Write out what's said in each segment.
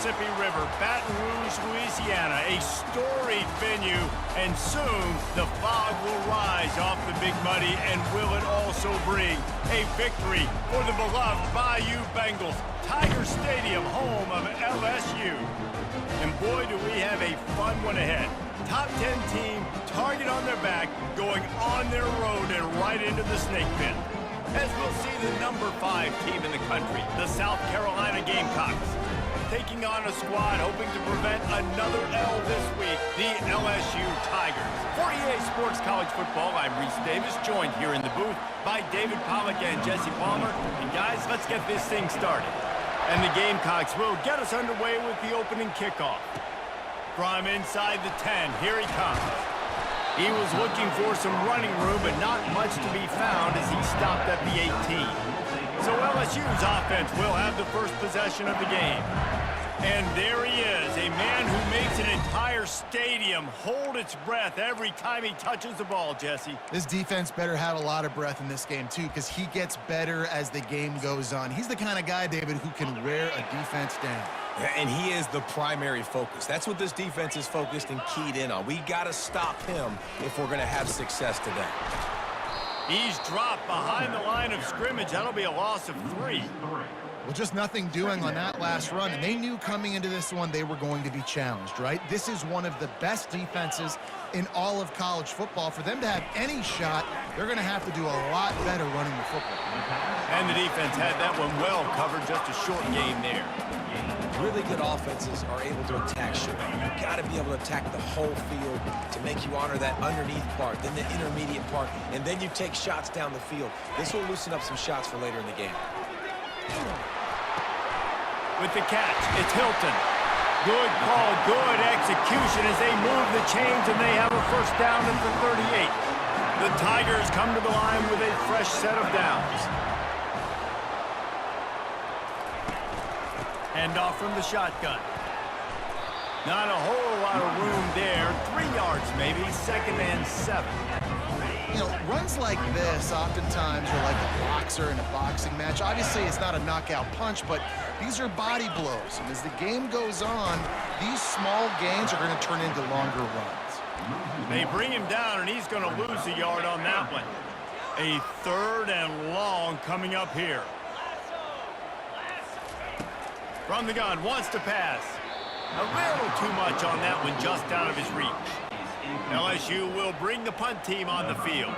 Mississippi River, Baton Rouge, Louisiana, a storied venue, and soon the fog will rise off the Big Muddy, and will it also bring a victory for the beloved Bayou Bengals, Tiger Stadium, home of LSU. And boy, do we have a fun one ahead. Top 10 team, target on their back, going on their road and right into the snake pit. As we'll see the number 5 team in the country, the South Carolina Gamecocks, taking on a squad hoping to prevent another L this week, the LSU Tigers. For EA Sports College Football, I'm Reese Davis, joined here in the booth by David Pollack and Jesse Palmer. And guys, let's get this thing started. And the Gamecocks will get us underway with the opening kickoff. From inside the 10, here he comes. He was looking for some running room, but not much to be found as he stopped at the 18. So LSU's offense will have the first possession of the game. And there he is, a man who makes an entire stadium hold its breath every time he touches the ball, Jesse. This defense better have a lot of breath in this game, too, because he gets better as the game goes on. He's the kind of guy, David, who can wear a defense down. Yeah, and he is the primary focus. That's what this defense is focused and keyed in on. We got to stop him if we're going to have success today. He's dropped behind the line of scrimmage. That'll be a loss of 3. Well, just nothing doing on that last run, and they knew coming into this one they were going to be challenged, right? This is one of the best defenses in all of college football. For them to have any shot, they're going to have to do a lot better running the football. And the defense had that one well covered, just a short game there. Really good offenses are able to attack short. You've got to be able to attack the whole field to make you honor that underneath part, then the intermediate part, and then you take shots down the field. This will loosen up some shots for later in the game. With the catch, it's Hilton. Good call, good execution as they move the chains, and they have a first down at the 38. The Tigers come to the line with a fresh set of downs. Handoff from the shotgun. Not a whole lot of room there. 3 yards maybe, 2nd and 7. You know, runs like this oftentimes are like a boxer in a boxing match. Obviously, it's not a knockout punch, but these are body blows. And as the game goes on, these small gains are going to turn into longer runs. They bring him down, and he's going to lose a yard on that one. A 3rd and long coming up here. From the gun, wants to pass. A little too much on that one, just out of his reach. LSU will bring the punt team on the field.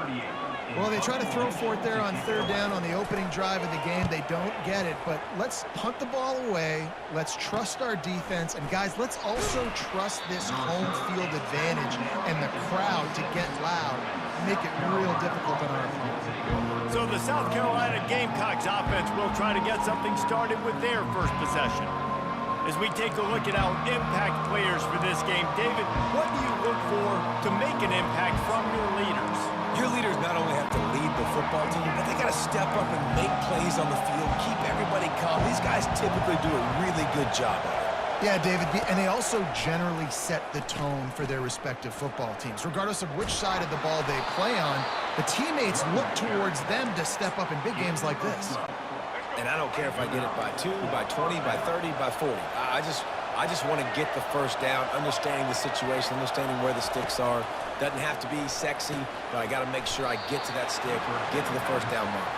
Well, they try to throw for it there on 3rd down on the opening drive of the game. They don't get it, but let's punt the ball away. Let's trust our defense. And, guys, let's also trust this home field advantage and the crowd to get loud and make it real difficult on our opponents. So the South Carolina Gamecocks offense will try to get something started with their first possession. As we take a look at our impact players for this game, David, what do you look for to make an impact from your leaders? Your leaders not only have to lead the football team, but they got to step up and make plays on the field, keep everybody calm. These guys typically do a really good job of it. Yeah, David, and they also generally set the tone for their respective football teams. Regardless of which side of the ball they play on, the teammates look towards them to step up in big games like this. And I don't care if I get it by 2, by 20, by 30, by 40. I just want to get the first down, understanding the situation, understanding where the sticks are. Doesn't have to be sexy, but I got to make sure I get to that stick, get to the first down mark.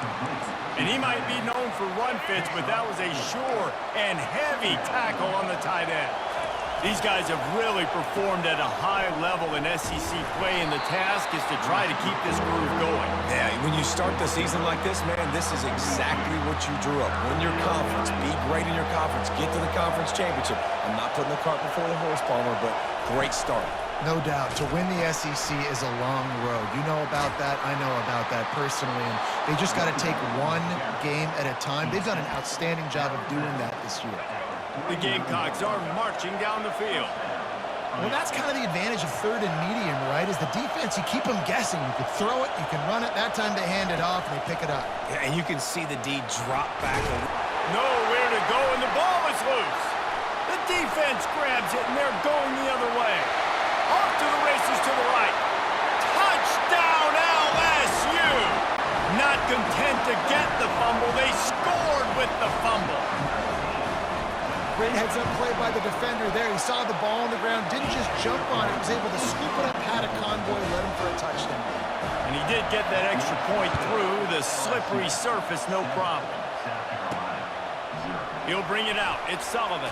And he might be known for run fits, but that was a sure and heavy tackle on the tight end. These guys have really performed at a high level in SEC play, and the task is to try to keep this groove going. Yeah, when you start the season like this, man, this is exactly what you drew up. Win your conference, be great in your conference, get to the conference championship. I'm not putting the cart before the horse, Palmer, but great start. No doubt. To win the SEC is a long road. You know about that. I know about that personally. And they just got to take one game at a time. They've done an outstanding job of doing that this year. The Gamecocks are marching down the field. Well, that's kind of the advantage of 3rd and medium, right? Is the defense, you keep them guessing. You can throw it, you can run it. That time they hand it off and they pick it up. Yeah, and you can see the D drop back. Nowhere to go, and the ball is loose. The defense grabs it, and they're going the other way. Off to the races to the right. Touchdown, LSU! Not content to get the fumble, they scored with the fumble. Great heads-up play by the defender there. He saw the ball on the ground, didn't just jump on it. He was able to scoop it up, had a convoy, led him for a touchdown. And he did get that extra point through the slippery surface, no problem. He'll bring it out. It's Sullivan.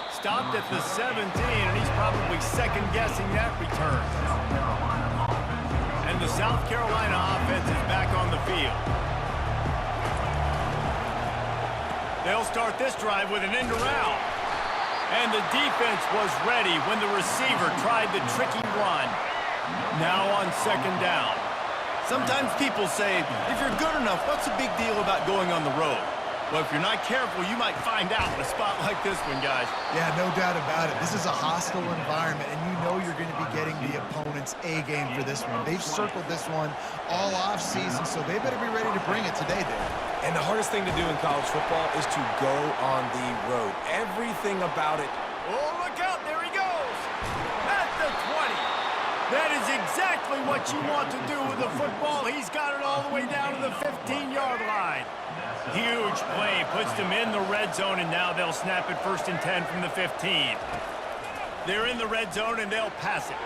Stopped at the 17, and he's probably second-guessing that return. And the South Carolina offense is back on the field. They'll start this drive with an end around. And the defense was ready when the receiver tried the tricky run. Now on second down. Sometimes people say, if you're good enough, what's the big deal about going on the road? Well, if you're not careful, you might find out in a spot like this one, guys. Yeah, no doubt about it. This is a hostile environment, and you know you're going to be getting the opponent's A-game for this one. They've circled this one all off-season, so they better be ready to bring it today, Dave. And the hardest thing to do in college football is to go on the road. Everything about it. Oh, look out. There he goes. At the 20. That is exactly what you want to do with the football. He's got it all the way down to the 15-yard line. Huge play, puts them in the red zone, and now they'll snap it 1st and 10 from the 15. They're in the red zone, and they'll pass it.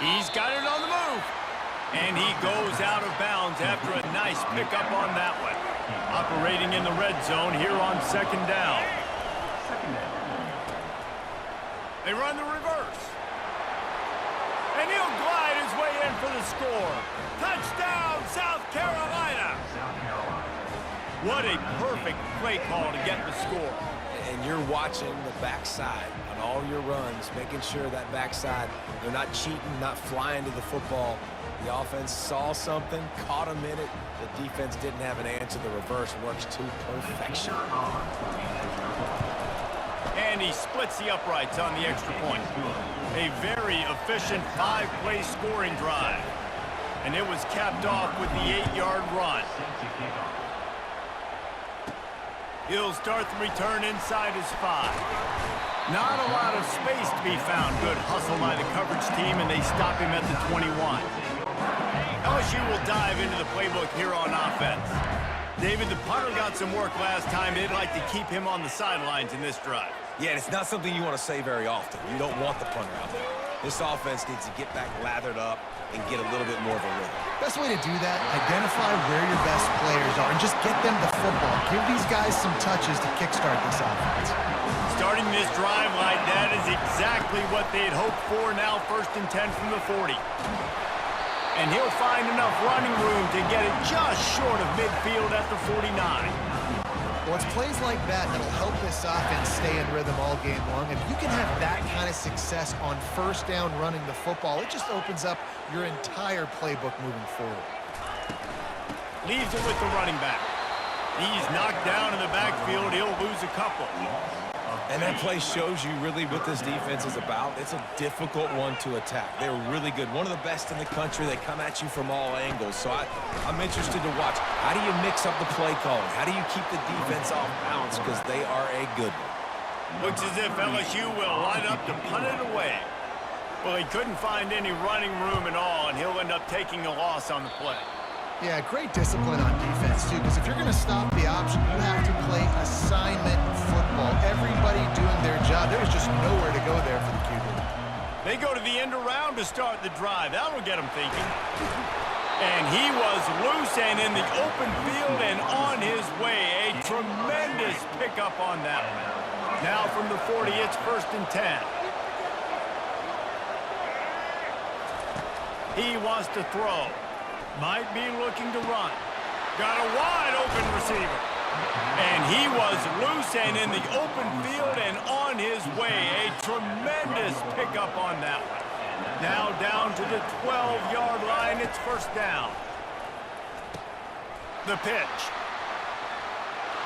He's got it on the move. And he goes out of bounds after a nice pickup on that one. Operating in the red zone here on second down. They run the reverse. And he'll glide his way in for the score. Touchdown, South Carolina. What a perfect play call to get the score. And you're watching the backside on all your runs, making sure that backside, they're not cheating, not flying to the football. The offense saw something, caught him in it. The defense didn't have an answer. The reverse works to perfection. And he splits the uprights on the extra point. A very efficient 5-play scoring drive. And it was capped off with the 8-yard run. He'll start the return inside his 5. Not a lot of space to be found. Good hustle by the coverage team, and they stop him at the 21. LSU will dive into the playbook here on offense. David, the punter got some work last time. They'd like to keep him on the sidelines in this drive. Yeah, it's not something you want to say very often. You don't want the punter out there. This offense needs to get back lathered up and get a little bit more of a rhythm. Best way to do that, identify where your best players are and just get them the football. Give these guys some touches to kickstart this offense. Starting this drive like that is exactly what they'd hoped for. Now 1st and 10 from the 40. And he'll find enough running room to get it just short of midfield at the 49. Well, it's plays like that that'll help this offense stay in rhythm all game long. If you can have that kind of success on 1st down running the football, it just opens up your entire playbook moving forward. Leaves it with the running back. He's knocked down in the backfield. He'll lose a couple. And that play shows you really what this defense is about. It's a difficult one to attack. They're really good. One of the best in the country. They come at you from all angles. So I'm interested to watch. How do you mix up the play calling? How do you keep the defense off balance? Because they are a good one. Looks as if LSU will line up to punt it away. Well, he couldn't find any running room at all, and he'll end up taking a loss on the play. Yeah, great discipline on defense, too, because if you're going to stop the option, you have to play assignment football. Everybody doing their job. There's just nowhere to go there for the QB. They go to the end around to start the drive. That'll get them thinking. And he was loose and in the open field and on his way. A tremendous pickup on that one. Now from the 40, it's 1st and 10. He wants to throw. Might be looking to run. Got a wide open receiver. And he was loose and in the open field and on his way. A tremendous pickup on that one. Now down to the 12-yard line. It's 1st down. The pitch.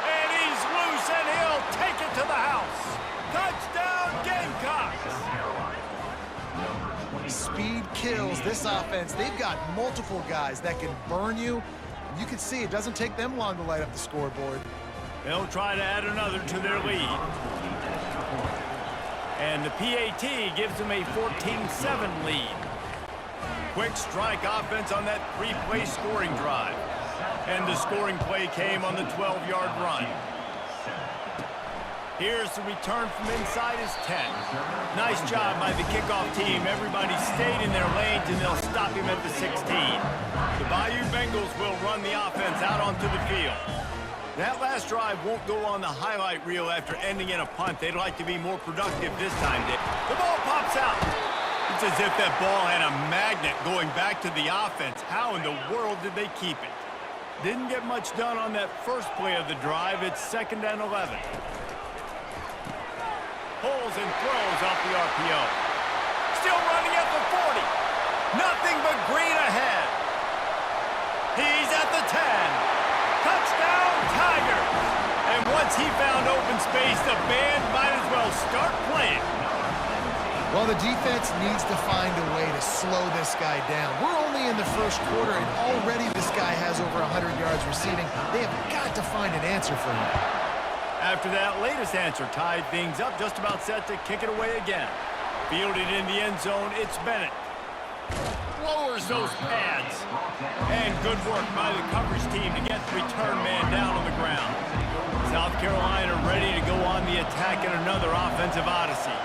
And he's loose and he'll take it to the house. Touchdown, Gamecocks. Speed kills this offense. They've got multiple guys that can burn you. You can see it doesn't take them long to light up the scoreboard. They'll try to add another to their lead. And the PAT gives them a 14-7 lead. Quick strike offense on that 3-play scoring drive. And the scoring play came on the 12-yard run. Here's the return from inside his 10. Nice job by the kickoff team. Everybody stayed in their lanes, and they'll stop him at the 16. The Bayou Bengals will run the offense out onto the field. That last drive won't go on the highlight reel after ending in a punt. They'd like to be more productive this time, Dick. The ball pops out. It's as if that ball had a magnet going back to the offense. How in the world did they keep it? Didn't get much done on that first play of the drive. It's 2nd and 11. Pulls and throws off the RPO. Still running at the 40. Nothing but green ahead. He's at the 10. Touchdown, Tigers. And once he found open space, the band might as well start playing. Well, the defense needs to find a way to slow this guy down. We're only in the first quarter, and already this guy has over 100 yards receiving. They have got to find an answer for him. After that latest answer tied things up, just about set to kick it away again. Fielded in the end zone, it's Bennett. Lowers those pads. And good work by the coverage team to get the return man down on the ground. South Carolina ready to go on the attack in another offensive odyssey.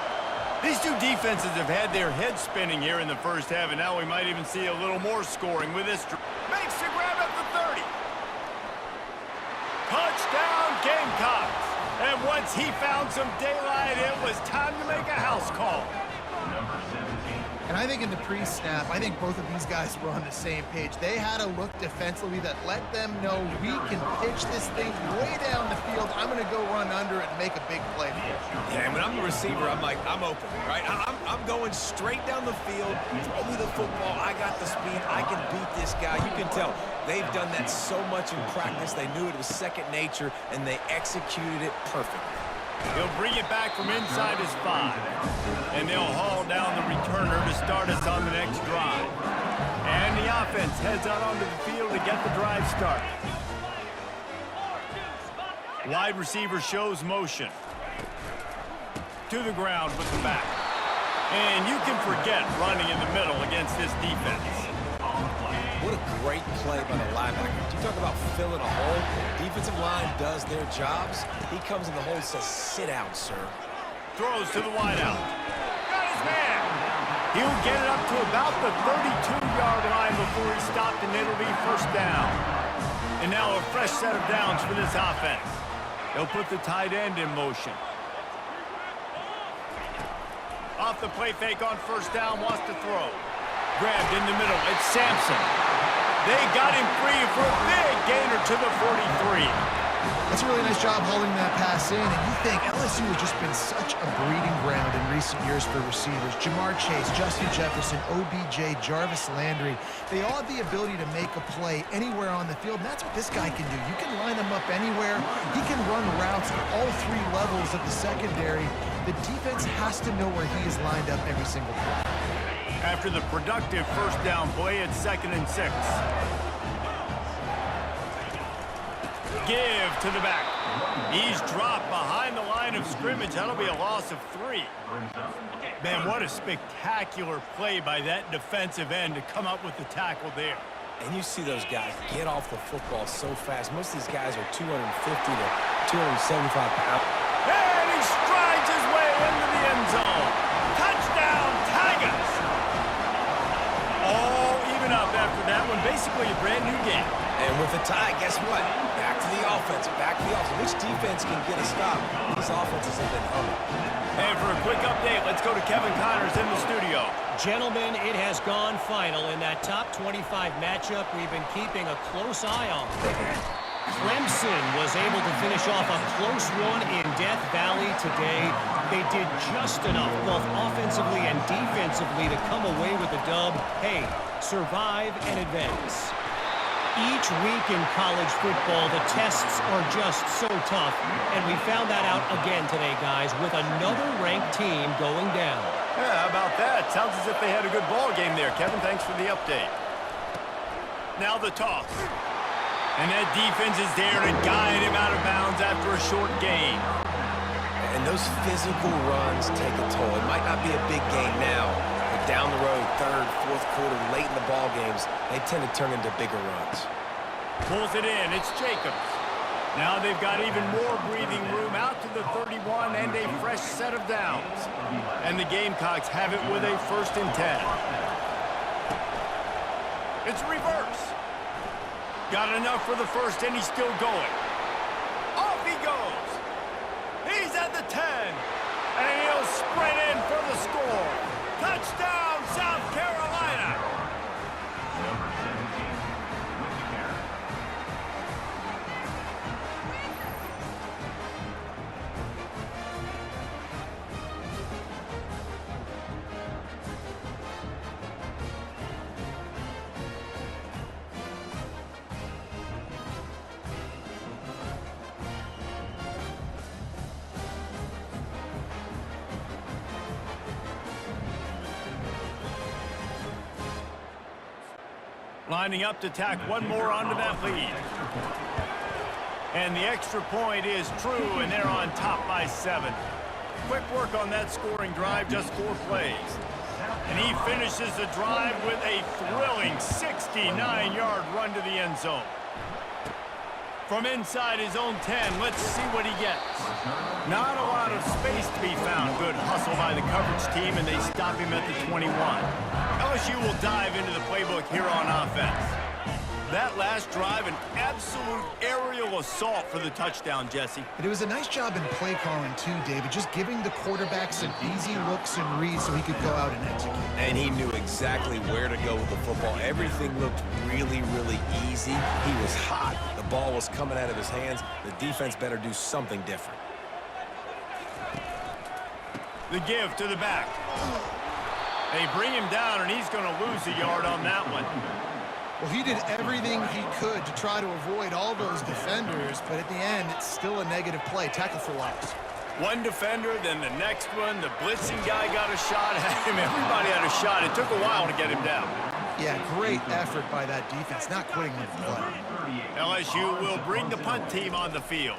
These two defenses have had their heads spinning here in the first half, and now we might even see a little more scoring with this. Makes the grab at the 30. Touchdown, Gamecocks. And once he found some daylight, it was time to make a house call. And I think in the pre-snap, I think both of these guys were on the same page. They had a look defensively that let them know we can pitch this thing way down the field. I'm going to go run under it and make a big play. Yeah, and when I'm the receiver, I'm like, I'm open, right? I'm going straight down the field. Throw me the football. I got the speed. I can beat this guy. You can tell they've done that so much in practice. They knew it was second nature, and they executed it perfectly. He'll bring it back from inside his 5. And they'll haul down the returner to start us on the next drive. And the offense heads out onto the field to get the drive started. Wide receiver shows motion. To the ground with the back. And you can forget running in the middle against this defense. What a great play by the linebacker. You talk about filling a hole. Defensive line does their jobs. He comes in the hole and says, sit down, sir. Throws to the wideout. Got his man. He'll get it up to about the 32-yard line before he stopped, and it'll be first down. And now a fresh set of downs for this offense. They'll put the tight end in motion. Off the play fake on first down, wants to throw. Grabbed in the middle. It's Sampson. They got him free for a big gainer to the 43. That's a really nice job holding that pass in, and you think LSU has just been such a breeding ground in recent years for receivers. Jamar Chase, Justin Jefferson, OBJ, Jarvis Landry, they all have the ability to make a play anywhere on the field, and that's what this guy can do. You can line him up anywhere. He can run routes at all 3 levels of the secondary. The defense has to know where he is lined up every single play. After the productive first down play, it's 2nd and 6. Give to the back. He's dropped behind the line of scrimmage. That'll be a loss of 3. Man, what a spectacular play by that defensive end to come up with the tackle there. And you see those guys get off the football so fast. Most of these guys are 250 to 275 pounds. And he strides his way into the end zone. Touchdown, Tigers! All even up after that one. Basically a brand new game. And with a tie, guess what? Back to the offense. Back to the offense. Which defense can get a stop? These offenses have been humming. And for a quick update, let's go to Kevin Connors in the studio. Gentlemen, it has gone final in that top 25 matchup we've been keeping a close eye on. Clemson was able to finish off a close one in Death Valley today. They did just enough, both offensively and defensively, to come away with the dub. Hey, survive and advance. Each week in college football, the tests are just so tough, and we found that out again today, guys, with another ranked team going down. Yeah, how about that? Sounds as if they had a good ball game there. Kevin, thanks for the update. Now the toss. And that defense is there to guide him out of bounds after a short gain. And those physical runs take a toll. It might not be a big game now, but down the road, 3rd, 4th quarter, late in the ball games, they tend to turn into bigger runs. Pulls it in. It's Jacobs. Now they've got even more breathing room out to the 31 and a fresh set of downs. And the Gamecocks have it with a 1st and 10. It's a reverse. Got enough for the first, and he's still going. Off he goes. He's at the 10. And he'll sprint in for the score. Touchdown, South Carolina. Lining up to tack one more onto that lead. And the extra point is true, and they're on top by 7. Quick work on that scoring drive, just 4 plays. And he finishes the drive with a thrilling 69-yard run to the end zone. From inside his own 10, let's see what he gets. Not a lot of space to be found. Good hustle by the coverage team, and they stop him at the 21. LSU will dive into the playbook here on offense. That last drive, an absolute aerial assault for the touchdown, Jesse. But it was a nice job in play calling too, David, just giving the quarterback some easy looks and reads so he could go out and execute. And he knew exactly where to go with the football. Everything looked really, really easy. He was hot. The ball was coming out of his hands. The defense better do something different. The give to the back. They bring him down, and he's going to lose a yard on that one. Well, he did everything he could to try to avoid all those defenders, but at the end, it's still a negative play. Tackle for loss. One defender, then the next one. The blitzing guy got a shot at him. Everybody had a shot. It took a while to get him down. Yeah, great effort by that defense, not quitting on the play. LSU will bring the punt team on the field.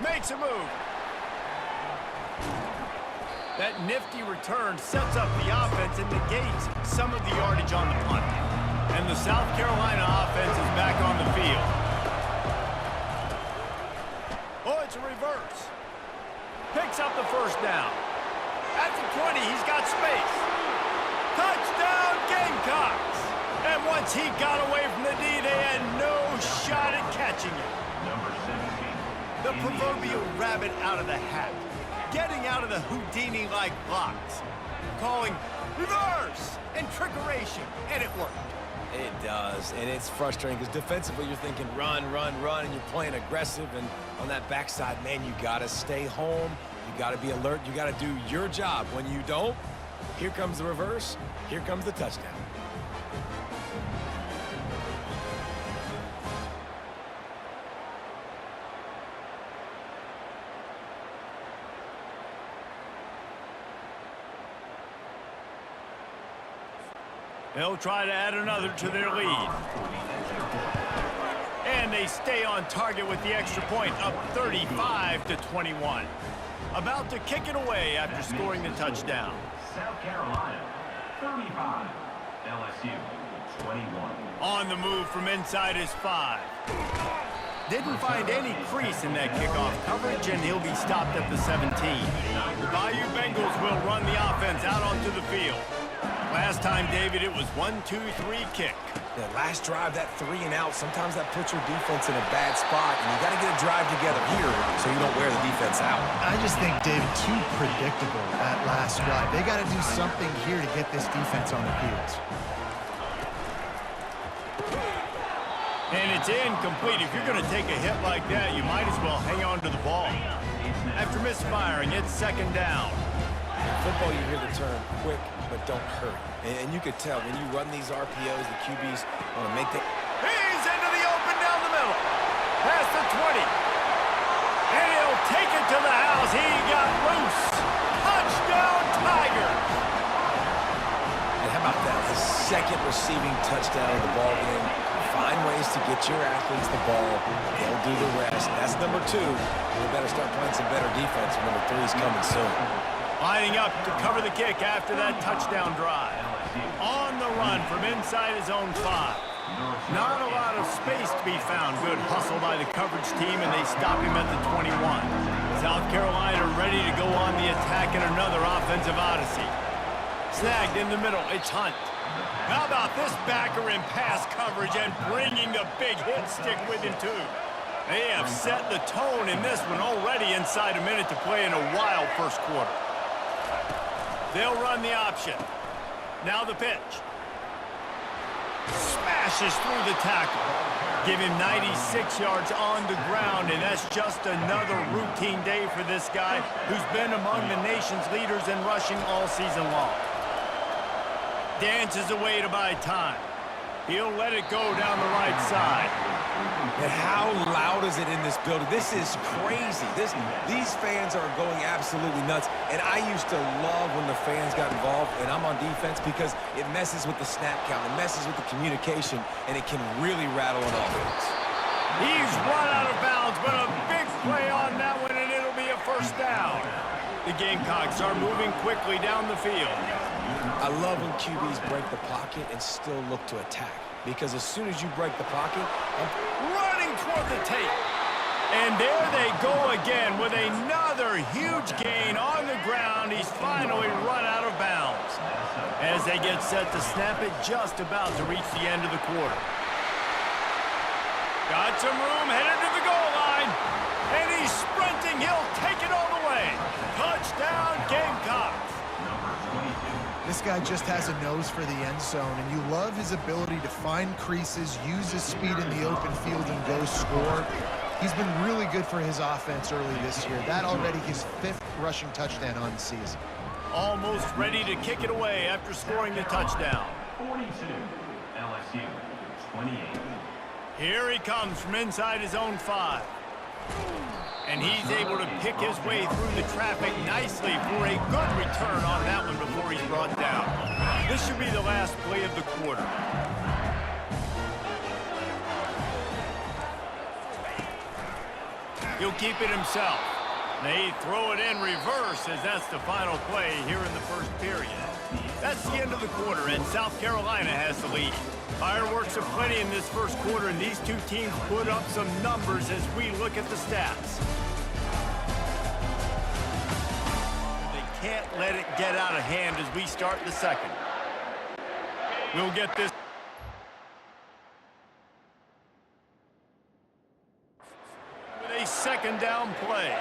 Makes a move. That nifty return sets up the offense and negates some of the yardage on the punt. And the South Carolina offense is back on the field. Oh, it's a reverse. Picks up the 1st down. At the 20, he's got space. Touchdown, Gamecocks! And once he got away from the D, they had no shot at catching him. The proverbial rabbit out of the hat. Getting out of the Houdini-like blocks. Calling reverse and trickeration, and it worked. It does, and it's frustrating because defensively you're thinking run, run, run, and you're playing aggressive, and on that backside, man, you got to stay home. You got to be alert. You got to do your job. When you don't, here comes the reverse. Here comes the touchdown. They'll try to add another to their lead. And they stay on target with the extra point, up 35-21. About to kick it away after scoring the touchdown. South Carolina, 35. LSU, 21. On the move from inside his 5. Didn't find any crease in that kickoff coverage, and he'll be stopped at the 17. The Bayou Bengals will run the offense out onto the field. Last time, David, it was 1-2-3 kick. The last drive, that 3 and out, sometimes that puts your defense in a bad spot, and you got to get a drive together here so you don't wear the defense out. I just think, David, too predictable that last drive. They got to do something here to get this defense on their heels. And it's incomplete. If you're going to take a hit like that, you might as well hang on to the ball. After misfiring, it's 2nd down. In football, you hear the term quick, but don't hurry. And you could tell when you run these RPOs, the QBs want to make the... He's into the open down the middle. Past the 20. And he'll take it to the house. He got loose. Touchdown, Tigers. And how about that? The 2nd receiving touchdown of the ball game. Find ways to get your athletes the ball. They'll do the rest. That's number 2. We better start playing some better defense. Number 3 is coming soon. Lining up to cover the kick after that touchdown drive. On the run from inside his own 5. Not a lot of space to be found. Good hustle by the coverage team, and they stop him at the 21. South Carolina ready to go on the attack in another offensive odyssey. Snagged in the middle. It's Hunt. How about this backer in pass coverage and bringing the big hit stick with him, too? They have set the tone in this one already inside a minute to play in a wild first quarter. They'll run the option. Now the pitch. Smashes through the tackle. Give him 96 yards on the ground, and that's just another routine day for this guy who's been among the nation's leaders in rushing all season long. Dances away to buy time. He'll let it go down the right side. And how loud is it in this building? This is crazy. These fans are going absolutely nuts. And I used to love when the fans got involved, and I'm on defense, because it messes with the snap count. It messes with the communication, and it can really rattle an offense. He's run out of bounds, but a big play on that one, and it'll be a first down. The Gamecocks are moving quickly down the field. I love when QBs break the pocket and still look to attack, because as soon as you break the pocket, running toward the tape. And there they go again with another huge gain on the ground. He's finally run out of bounds. As they get set to snap it, just about to reach the end of the quarter. Got some room, headed to the goal line. And he's sprinting. He'll take it all the way. Touchdown, Gamecocks. This guy just has a nose for the end zone, and you love his ability to find creases, use his speed in the open field, and go score. He's been really good for his offense early this year. That already his 5th rushing touchdown on the season. Almost ready to kick it away after scoring the touchdown. 42, LSU, 28. Here he comes from inside his own 5. And he's able to pick his way through the traffic nicely for a good return on that one before he's brought down. This should be the last play of the quarter. He'll keep it himself. They throw it in reverse as that's the final play here in the first period. That's the end of the quarter, and South Carolina has the lead. Fireworks are plenty in this first quarter, and these two teams put up some numbers as we look at the stats. They can't let it get out of hand as we start the second. We'll get this. With a second down play.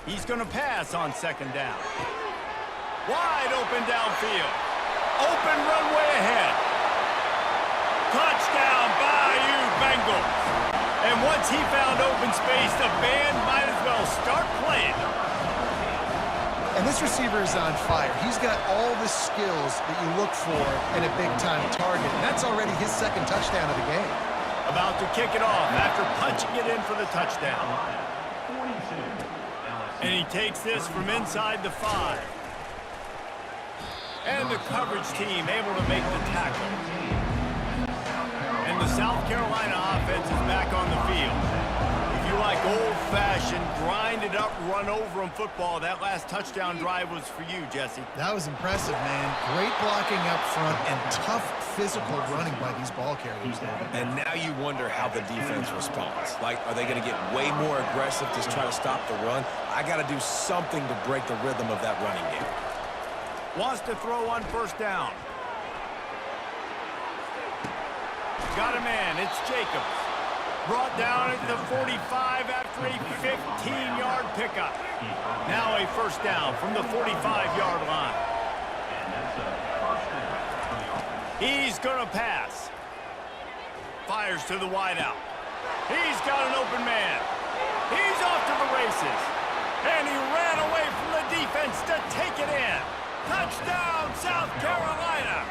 He's going to pass on second down. Wide open downfield. Open runway ahead. Touchdown, Bayou Bengals. And once he found open space, the band might as well start playing. And this receiver is on fire. He's got all the skills that you look for in a big-time target. And that's already his 2nd touchdown of the game. About to kick it off after punching it in for the touchdown. And he takes this from inside the 5. And the coverage team able to make the tackle. And the South Carolina offense is back on the field. If you like old-fashioned, grind-it-up, run-over-'em football, that last touchdown drive was for you, Jesse. That was impressive, man. Great blocking up front and tough physical running by these ball carriers, David. And now you wonder how the defense responds. Like, are they going to get way more aggressive to try to stop the run? I got to do something to break the rhythm of that running game. Wants to throw on first down. Got a man. It's Jacobs. Brought down at the 45 after a 15-yard pickup. Now a first down from the 45-yard line. He's going to pass. Fires to the wideout. He's got an open man. He's off to the races. And he ran away from the defense to take it in. Touchdown, South Carolina.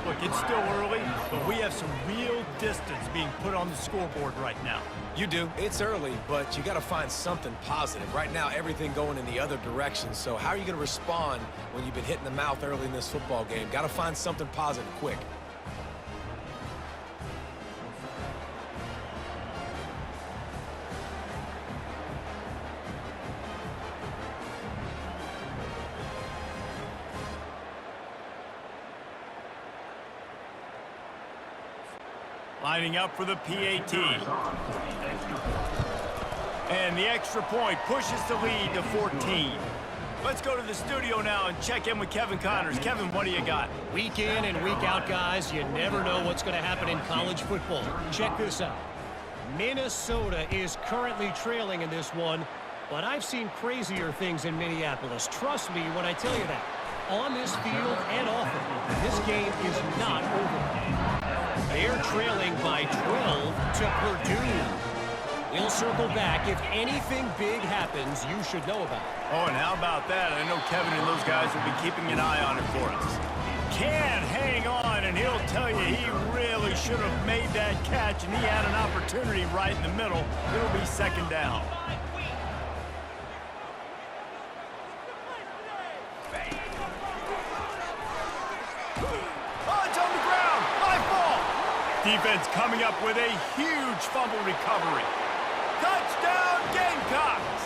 Look, it's still early, but we have some real distance being put on the scoreboard right now. You do. It's early, but you got to find something positive. Right now, everything going in the other direction. So how are you going to respond when you've been hit in the mouth early in this football game? Got to find something positive quick. Lining up for the PAT. And the extra point pushes the lead to 14. Let's go to the studio now and check in with Kevin Connors. Kevin, what do you got? Week in and week out, guys, you never know what's going to happen in college football. Check this out. Minnesota is currently trailing in this one, but I've seen crazier things in Minneapolis. Trust me when I tell you that. On this field and off of it, this game is not over. They're trailing by 12 to Purdue. We'll circle back. If anything big happens, you should know about it. Oh, and how about that? I know Kevin and those guys will be keeping an eye on it for us. Can't hang on, and he'll tell you he really should have made that catch, and he had an opportunity right in the middle. It'll be second down. Oh, it's on the ground. High ball. Defense coming up with a huge fumble recovery. Touchdown, Gamecocks!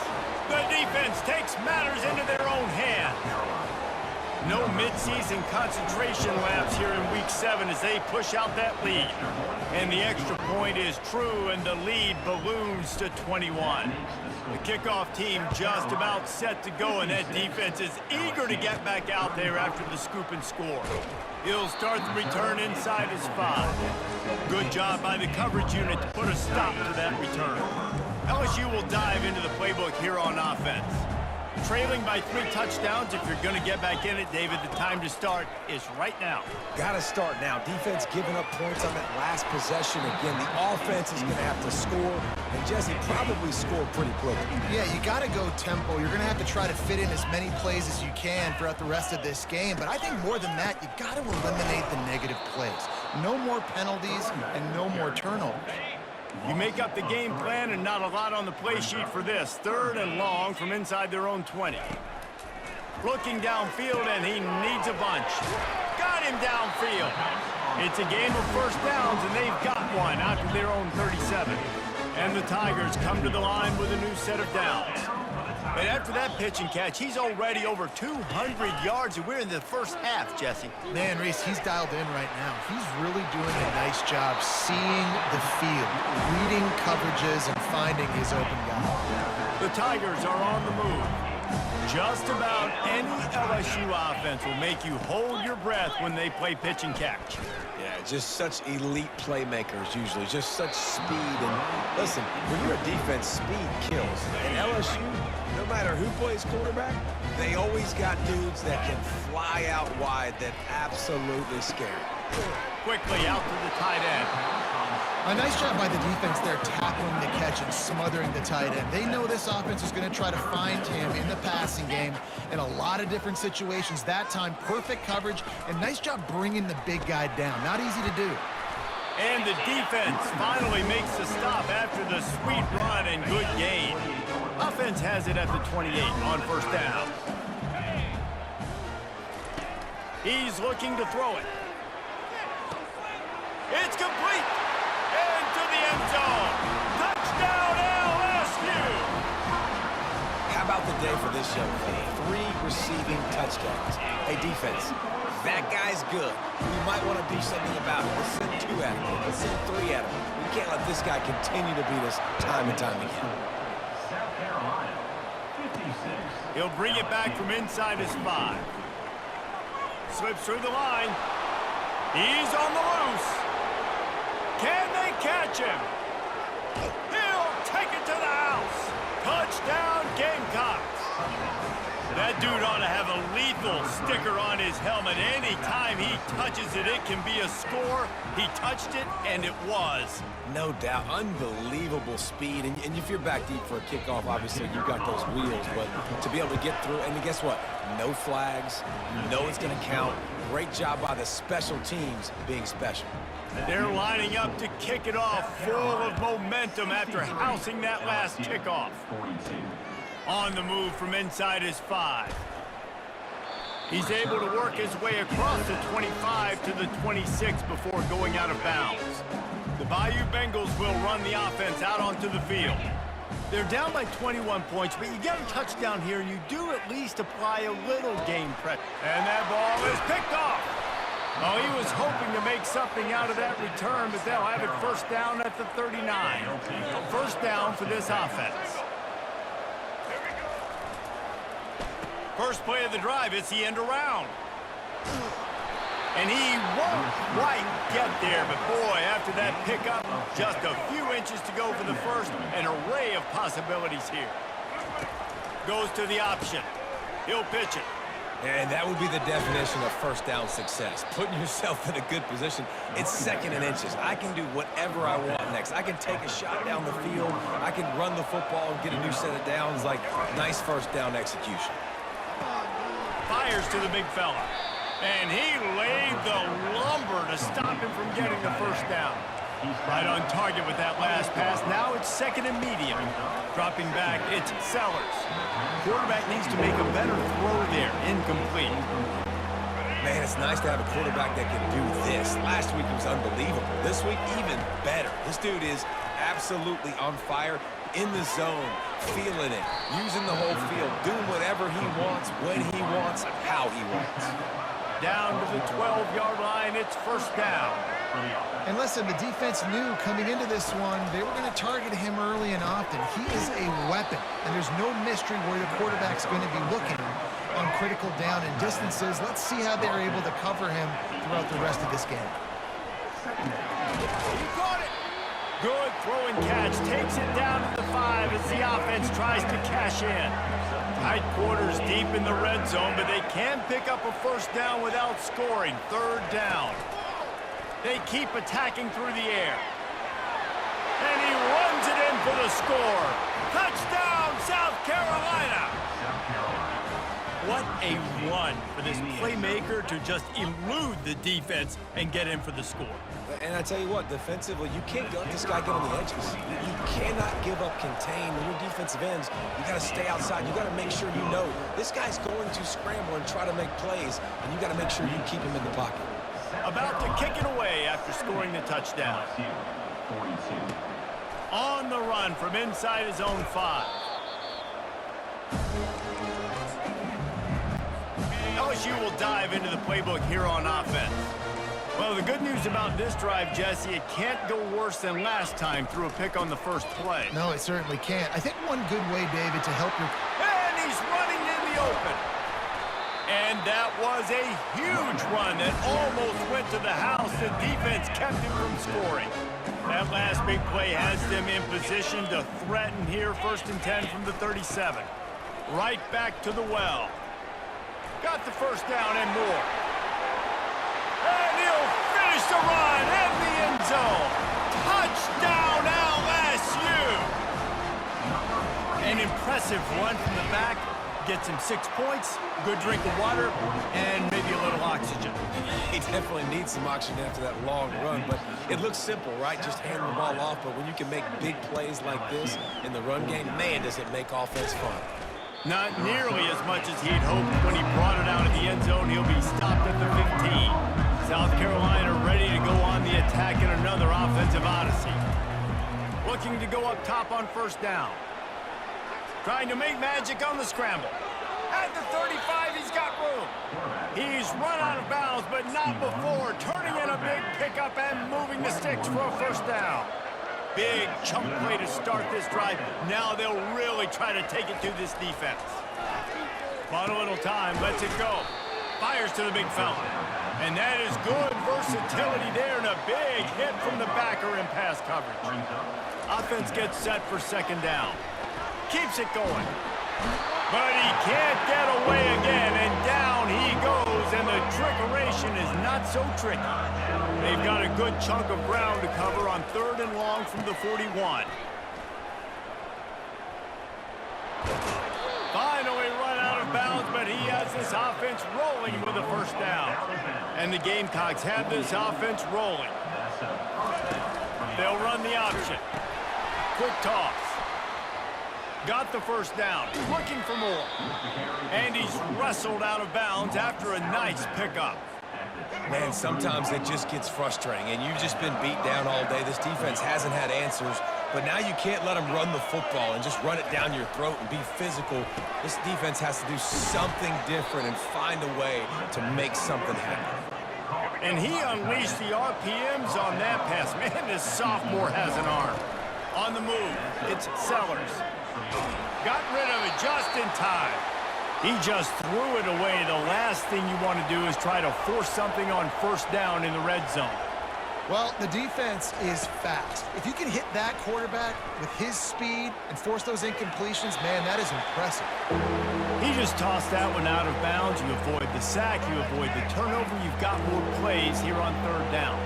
The defense takes matters into their own hands. No midseason concentration laps here in Week 7 as they push out that lead. And the extra point is true, and the lead balloons to 21. The kickoff team just about set to go, and that defense is eager to get back out there after the scoop and score. He'll start the return inside his 5. Good job by the coverage unit to put a stop to that return. LSU will dive into the playbook here on offense. Trailing by 3 touchdowns. If you're going to get back in it, David, the time to start is right now. Got to start now. Defense giving up points on that last possession. Again, the offense is going to have to score, and Jesse probably scored pretty quickly. Yeah, you got to go tempo. You're going to have to try to fit in as many plays as you can throughout the rest of this game. But I think more than that, you got to eliminate the negative plays. No more penalties and no more turnovers. You make up the game plan and not a lot on the play sheet for this. 3rd and long from inside their own 20. Looking downfield, and he needs a bunch. Got him downfield. It's a game of first downs, and they've got one out to their own 37. And the Tigers come to the line with a new set of downs. And after that pitch and catch, he's already over 200 yards, and we're in the first half, Jesse. Man, Reese, he's dialed in right now. He's really doing a nice job seeing the field, reading coverages, and finding his open guy. The Tigers are on the move. Just about any LSU offense will make you hold your breath when they play pitch and catch. Yeah, just such elite playmakers usually, just such speed. And listen, when you're a defense, speed kills. And LSU, no matter who plays quarterback, they always got dudes that can fly out wide that absolutely scare. Quickly out to the tight end. A nice job by the defense there tackling the catch and smothering the tight end. They know this offense is going to try to find him in the passing game in a lot of different situations. That time, perfect coverage, and nice job bringing the big guy down. Not easy to do. And the defense finally makes the stop after the sweet run and good gain. Offense has it at the 28 on first down. He's looking to throw it. It's complete. Into the end zone. Touchdown, LSU. How about the day for this young fella? 3 receiving touchdowns. Hey, defense, that guy's good. We might want to do something about it. Let's send 2 at him. Let's send 3 at him. We can't let this guy continue to beat us time and time again. South Carolina, 56. He'll bring it back from inside his 5. Slips through the line. He's on the loose. Can they catch him? He'll take it to the house. Touchdown, Gamecocks. That dude ought to have a lethal sticker on his helmet. Anytime he touches it, it can be a score. He touched it, and it was. No doubt. Unbelievable speed. And if you're back deep for a kickoff, obviously you've got those wheels. But to be able to get through, and guess what? No flags. You know it's going to count. Great job by the special teams being special. They're lining up to kick it off, full of momentum after housing that last kickoff. 42. On the move from inside his 5. He's able to work his way across the 25 to the 26 before going out of bounds. The Bayou Bengals will run the offense out onto the field. They're down by 21 points, but you get a touchdown here, and you do at least apply a little game pressure. And that ball is picked off. Oh, he was hoping to make something out of that return, but they'll have it first down at the 39. First down for this offense. First play of the drive, it's the end around. And he won't quite get there, but boy, after that pickup, just a few inches to go for the first, an array of possibilities here. Goes to the option. He'll pitch it. And that would be the definition of first down success. Putting yourself in a good position. It's second and inches. I can do whatever I want next. I can take a shot down the field. I can run the football and get a new set of downs. Like, nice first down execution. Fires to the big fella. And he laid the lumber to stop him from getting the first down. Right on target with that last pass. Now it's second and medium. Dropping back, it's Sellers. Quarterback needs to make a better throw there. Incomplete. Man, it's nice to have a quarterback that can do this. Last week he was unbelievable. This week, even better. This dude is absolutely on fire, in the zone, feeling it, using the whole field, doing whatever he wants, when he wants, how he wants. Down to the 12-yard line, it's first down. And listen, the defense knew coming into this one, they were going to target him early and often. He is a weapon, and there's no mystery where the quarterback's going to be looking on critical down and distances. Let's see how they're able to cover him throughout the rest of this game. He caught it. Good throw and catch. Takes it down to the 5 as the offense tries to cash in. Tight quarters deep in the red zone, but they can pick up a first down without scoring. Third down. They keep attacking through the air. And he runs it in for the score. Touchdown, South Carolina. What a run for this playmaker to just elude the defense and get in for the score. And I tell you what, defensively, you can't let this guy get on the edges. You cannot give up contain. When you're defensive ends, you got to stay outside. You got to make sure you know this guy's going to scramble and try to make plays, and you got to make sure you keep him in the pocket. About to kick it away after scoring the touchdown. On the run from inside his own 5. LSU will dive into the playbook here on offense. Well, the good news about this drive, Jesse, it can't go worse than last time through a pick on the first play. No, it certainly can't. I think one good way, David, to help your... And he's running in the open. And that was a huge run that almost went to the house. The defense kept him from scoring. That last big play has them in position to threaten here. First and 10 from the 37. Right back to the well. Got the first down and more. And he'll finish the run in the end zone. Touchdown, LSU. An impressive run from the back. Gets him 6 points, good drink of water, and maybe a little oxygen. He definitely needs some oxygen after that long run, but it looks simple, right? Just hand the ball off, but when you can make big plays like this in the run game, man, does it make offense fun. Not nearly as much as he'd hoped when he brought it out of the end zone. He'll be stopped at the 15. South Carolina ready to go on the attack in another offensive odyssey. Looking to go up top on first down. Trying to make magic on the scramble. At the 35, he's got room. He's run out of bounds, but not before. Turning in a big pickup and moving the sticks for a first down. Big chunk play to start this drive. Now they'll really try to take it to this defense. Bought a little time, lets it go. Fires to the big fella. And that is good versatility there and a big hit from the backer in pass coverage. Offense gets set for second down. Keeps it going. But he can't get away again, and down he goes, and the trickeration is not so tricky. They've got a good chunk of ground to cover on third and long from the 41. Finally run out of bounds, but he has this offense rolling with a first down. And the Gamecocks have this offense rolling. They'll run the option. Quick toss. Got the first down, looking for more. And he's wrestled out of bounds after a nice pickup. Man, sometimes it just gets frustrating, and you've just been beat down all day. This defense hasn't had answers, but now you can't let them run the football and just run it down your throat and be physical. This defense has to do something different and find a way to make something happen. And he unleashed the RPMs on that pass. Man, this sophomore has an arm. On the move, it's Sellers. Got rid of it just in time. He just threw it away. The last thing you want to do is try to force something on first down in the red zone. Well, the defense is fast. If you can hit that quarterback with his speed and force those incompletions, man, that is impressive. He just tossed that one out of bounds. You avoid the sack, you avoid the turnover. You've got more plays here on third down.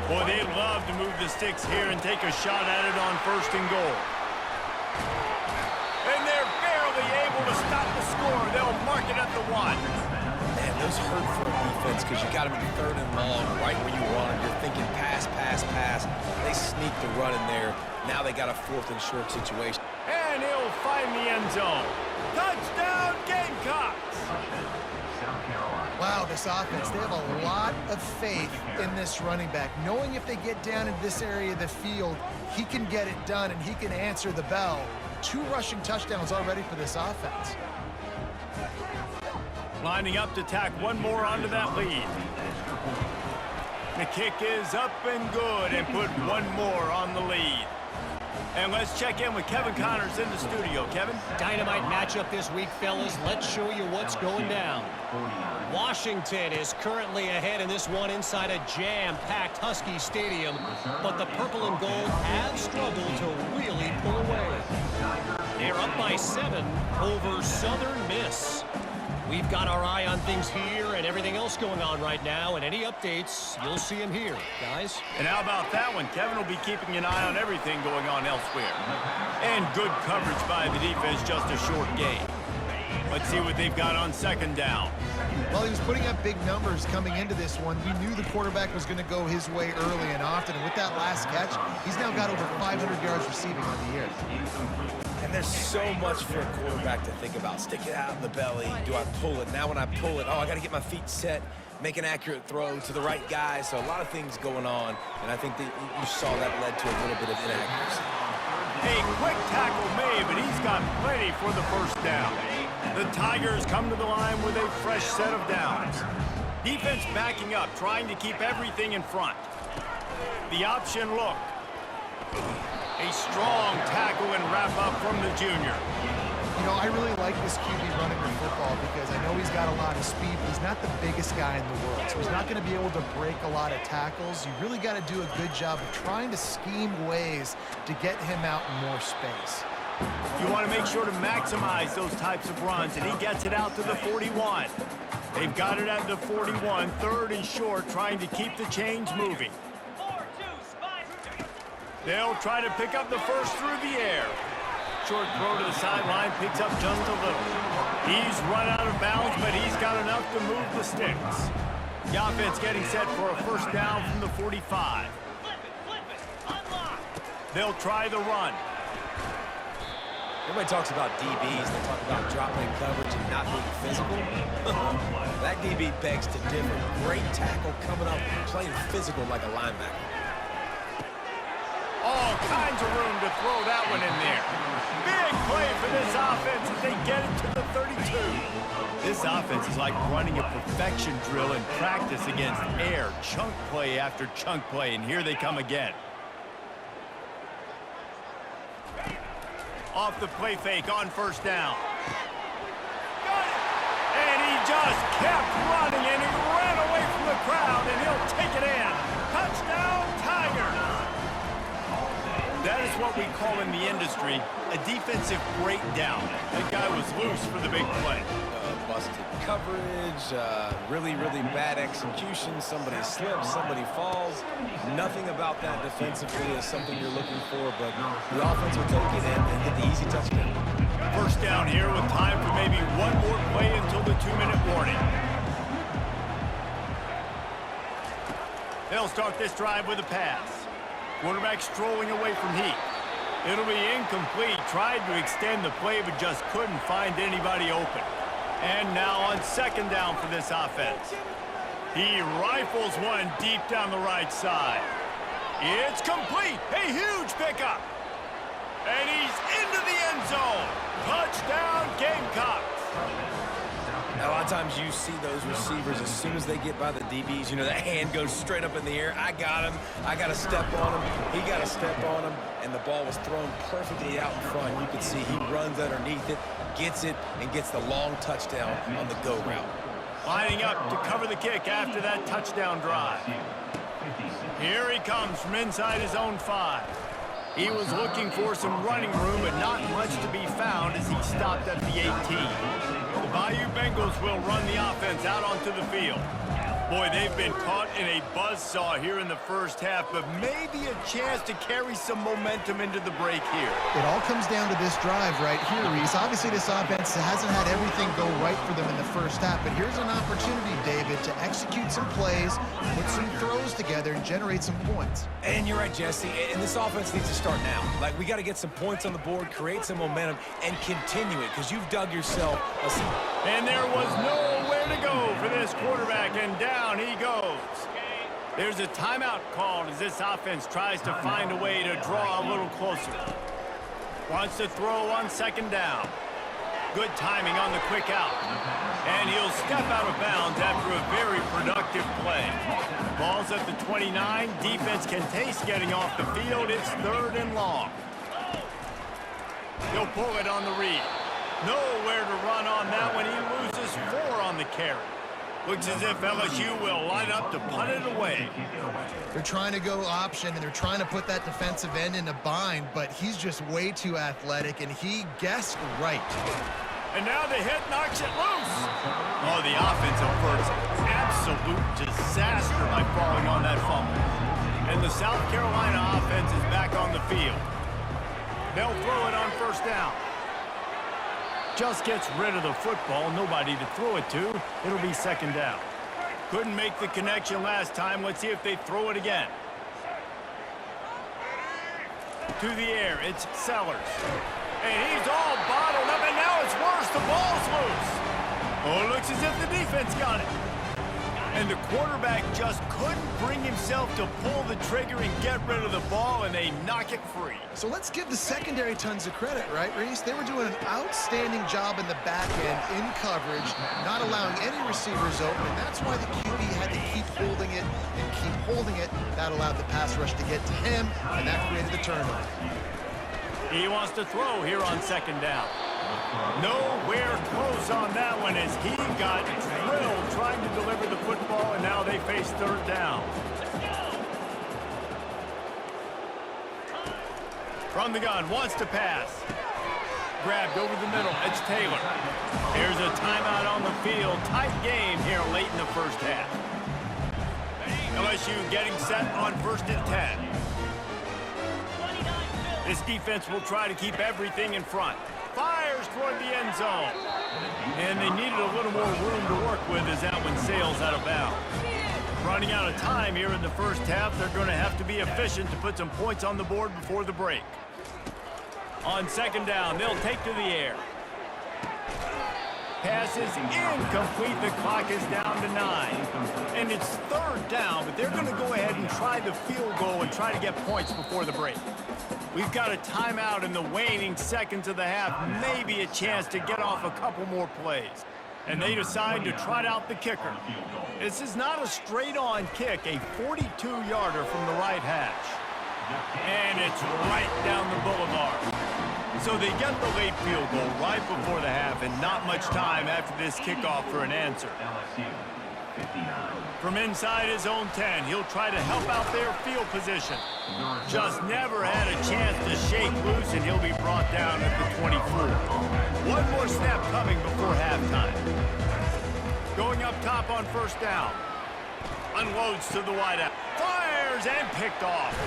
Boy, they'd love to move the sticks here and take a shot at it on first and goal. And they're barely able to stop the score. They'll mark it at the 1. Man, those hurt for a defense because you got them in third and long, right where you want them. You're thinking pass, pass, pass. They sneak the run in there. Now they got a fourth and short situation. And he'll find the end zone. Touchdown, Gamecocks! Wow, this offense, they have a lot of faith in this running back. Knowing if they get down into this area of the field, he can get it done and he can answer the bell. 2 rushing touchdowns already for this offense. Lining up to tack one more onto that lead. The kick is up and good and put one more on the lead. And let's check in with Kevin Connors in the studio. Kevin? Dynamite matchup this week, fellas. Let's show you what's going down. Washington is currently ahead in this one inside a jam-packed Husky Stadium, but the purple and gold have struggled to really pull away. They're up by 7 over Southern Miss. We've got our eye on things here and everything else going on right now, and any updates, you'll see them here, guys. And how about that one? Kevin will be keeping an eye on everything going on elsewhere. And good coverage by the defense, just a short game. Let's see what they've got on second down. Well, he was putting up big numbers coming into this one. We knew the quarterback was going to go his way early and often, and with that last catch, he's now got over 500 yards receiving on the year. And there's so much for a quarterback to think about. Stick it out in the belly. Do I pull it? Now when I pull it, I got to get my feet set, make an accurate throw to the right guy. So a lot of things going on, and I think that you saw that led to a little bit of inaccuracy. A quick tackle made, but he's got plenty for the first down. The Tigers come to the line with a fresh set of downs. Defense backing up, trying to keep everything in front. The option look. A strong tackle and wrap up from the junior. You know, I really like this QB running the football because I know he's got a lot of speed, but he's not the biggest guy in the world. So he's not going to be able to break a lot of tackles. You really got to do a good job of trying to scheme ways to get him out in more space. You want to make sure to maximize those types of runs, and he gets it out to the 41. They've got it at the 41, third and short, trying to keep the chains moving. They'll try to pick up the first through the air. Short throw to the sideline, picks up just a little. He's run out of bounds, but he's got enough to move the sticks. The offense getting set for a first down from the 45. They'll try the run. Everybody talks about DBs, they talk about dropping coverage and not being physical. That DB begs to differ. Great tackle coming up, playing physical like a linebacker. All kinds of room to throw that one in there. Big play for this offense as they get it to the 32. This offense is like running a perfection drill in practice against air. Chunk play after chunk play, and here they come again. Off the play fake on first down. Got it! And he just kept running, and he ran away from the crowd, and he'll take it in. Touchdown, Tigers! That is what we call in the industry a defensive breakdown. That guy was loose for the big play. Busted coverage, really, really bad execution. Somebody slips, somebody falls. Nothing about that defensively is something you're looking for, but the offense will take it in and get the easy touchdown. First down here with time for maybe one more play until the 2-minute warning. They'll start this drive with a pass. Quarterback strolling away from heat. It'll be incomplete. Tried to extend the play, but just couldn't find anybody open. And now on second down for this offense. He rifles one deep down the right side. It's complete. A huge pickup. And he's into the end zone. Touchdown, Gamecocks. A lot of times you see those receivers, as soon as they get by the DBs, you know, that hand goes straight up in the air. I got him. I got to step on him. He got to step on him, and the ball was thrown perfectly out in front. You can see he runs underneath it, gets it, and gets the long touchdown on the go route. Lining up to cover the kick after that touchdown drive. Here he comes from inside his own 5. He was looking for some running room, but not much to be found as he stopped at the 18. The Bayou Bengals will run the offense out onto the field. Boy, they've been caught in a buzzsaw here in the first half, but maybe a chance to carry some momentum into the break here. It all comes down to this drive right here, Reese. Obviously, this offense hasn't had everything go right for them in the first half, but here's an opportunity, David, to execute some plays, put some throws together, and generate some points. And you're right, Jesse, and this offense needs to start now. Like, we got to get some points on the board, create some momentum, and continue it, because you've dug yourself a... And there was nowhere to go for this quarterback, and down he goes. There's a timeout called as this offense tries to find a way to draw a little closer. Wants to throw on second down. Good timing on the quick out. And he'll step out of bounds after a very productive play. Ball's at the 29. Defense can taste getting off the field. It's 3rd and long. He'll pull it on the read. Nowhere to run on that one. He loses 4 on the carry. Looks as if LSU will line up to punt it away. They're trying to go option, and they're trying to put that defensive end in a bind, but he's just way too athletic, and he guessed right. And now the hit knocks it loose. Oh, the offensive first. Absolute disaster by falling on that fumble. And the South Carolina offense is back on the field. They'll throw it on first down. Just gets rid of the football, nobody to throw it to. It'll be second down. Couldn't make the connection last time. Let's see if they throw it again. To the air, it's Sellers. And he's all bottled up, and now it's worse. The ball's loose. Oh, it looks as if the defense got it. And the quarterback just couldn't bring himself to pull the trigger and get rid of the ball, and they knock it free. So let's give the secondary tons of credit, right, Reese? They were doing an outstanding job in the back end, in coverage, not allowing any receivers open, and that's why the QB had to keep holding it and keep holding it. That allowed the pass rush to get to him, and that created the turnover. He wants to throw here on second down. Nowhere close on that one as he got drilled trying to deliver the football, and now they face third down. From the gun, wants to pass. Grabbed over the middle, it's Taylor. Here's a timeout on the field. Tight game here late in the first half. LSU getting set on 1st and 10. This defense will try to keep everything in front. Fires toward the end zone. And they needed a little more room to work with as that one sails out of bounds. Running out of time here in the first half, they're going to have to be efficient to put some points on the board before the break. On second down, they'll take to the air. Pass is incomplete. The clock is down to 9. And it's third down, but they're going to go ahead and try the field goal and try to get points before the break. We've got a timeout in the waning seconds of the half, maybe a chance to get off a couple more plays. And they decide to trot out the kicker. This is not a straight-on kick, a 42-yarder from the right hash. And it's right down the boulevard. So they get the late field goal right before the half, and not much time after this kickoff for an answer. From inside his own 10, he'll try to help out their field position. Just never had a chance to shake loose, and he'll be brought down at the 24. One more snap coming before halftime. Going up top on first down. Unloads to the wideout. Fires and picked off.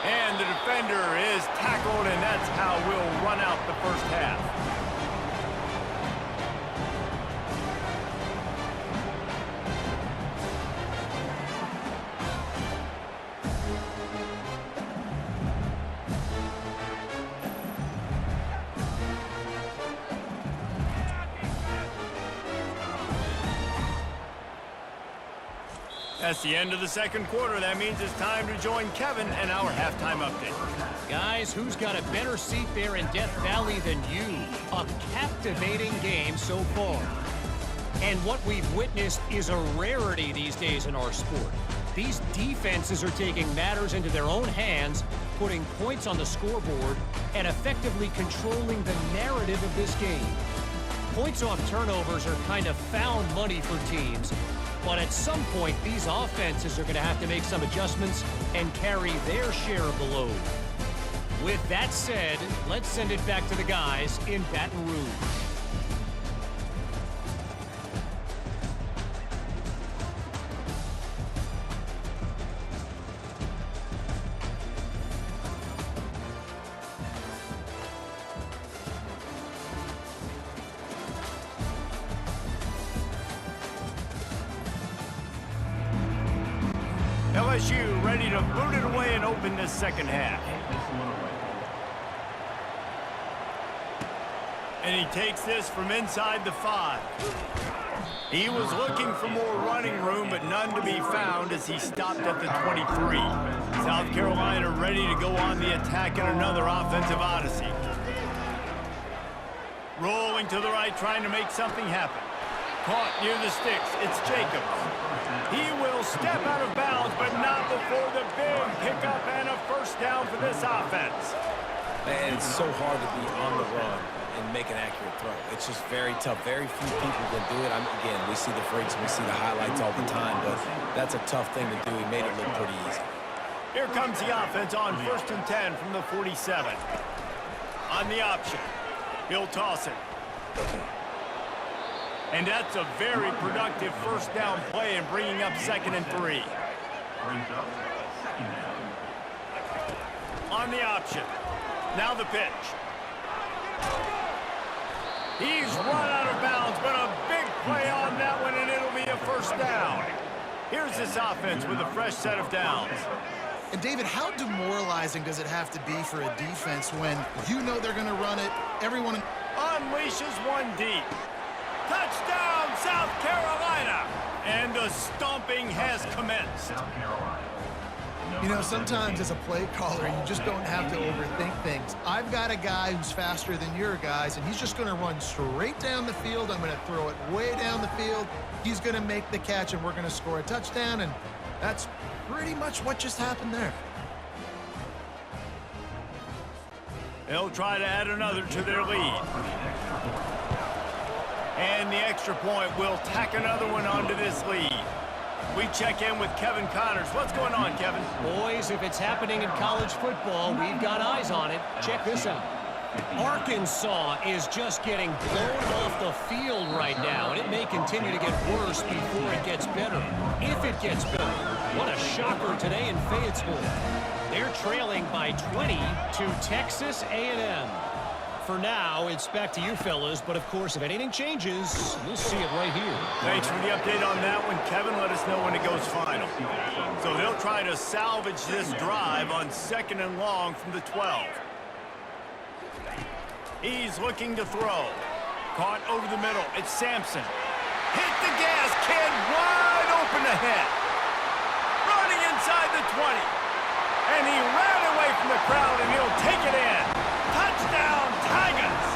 And the defender is tackled, and that's how we'll run out the first half. That's the end of the second quarter. That means it's time to join Kevin and our halftime update. Guys, who's got a better seat there in Death Valley than you? A captivating game so far. And what we've witnessed is a rarity these days in our sport. These defenses are taking matters into their own hands, putting points on the scoreboard, and effectively controlling the narrative of this game. Points off turnovers are kind of found money for teams, but at some point, these offenses are going to have to make some adjustments and carry their share of the load. With that said, let's send it back to the guys in Baton Rouge. LSU ready to boot it away and open this second half. And he takes this from inside the 5. He was looking for more running room, but none to be found as he stopped at the 23. South Carolina ready to go on the attack in another offensive odyssey. Rolling to the right, trying to make something happen. Caught near the sticks. It's Jacobs. He will step out of bounds, but not before the big pickup and a first down for this offense. Man, it's so hard to be on the run and make an accurate throw. It's just very tough. Very few people can do it. Again, we see the freaks, we see the highlights all the time, but that's a tough thing to do. He made it look pretty easy. Here comes the offense on 1st and 10 from the 47. On the option, he'll toss it. And that's a very productive first down play and bringing up 2nd and 3. Brings up second down. On the option. Now the pitch. He's run out of bounds, but a big play on that one, and it'll be a first down. Here's this offense with a fresh set of downs. And David, how demoralizing does it have to be for a defense when you know they're going to run it, everyone Unleashes one deep. Touchdown, South Carolina! And the stomping has commenced. South Carolina. You know, sometimes as a play caller, you just don't have to overthink things. I've got a guy who's faster than your guys, and he's just going to run straight down the field. I'm going to throw it way down the field. He's going to make the catch, and we're going to score a touchdown, and that's pretty much what just happened there. They'll try to add another to their lead. And the extra point will tack another one onto this lead. We check in with Kevin Connors. What's going on, Kevin? Boys, if it's happening in college football, we've got eyes on it. Check this out. Arkansas is just getting blown off the field right now, and it may continue to get worse before it gets better. If it gets better. What a shocker today in Fayetteville. They're trailing by 20 to Texas A&M. For now, it's back to you fellas, but of course, if anything changes, we'll see it right here. Thanks for the update on that one, Kevin. Let us know when it goes final. So they'll try to salvage this drive on 2nd and long from the 12. He's looking to throw. Caught over the middle. It's Sampson. Hit the gas, kid. Wide open ahead. Running inside the 20. And he ran away from the crowd, and he'll take it in. Touchdown, Tigers!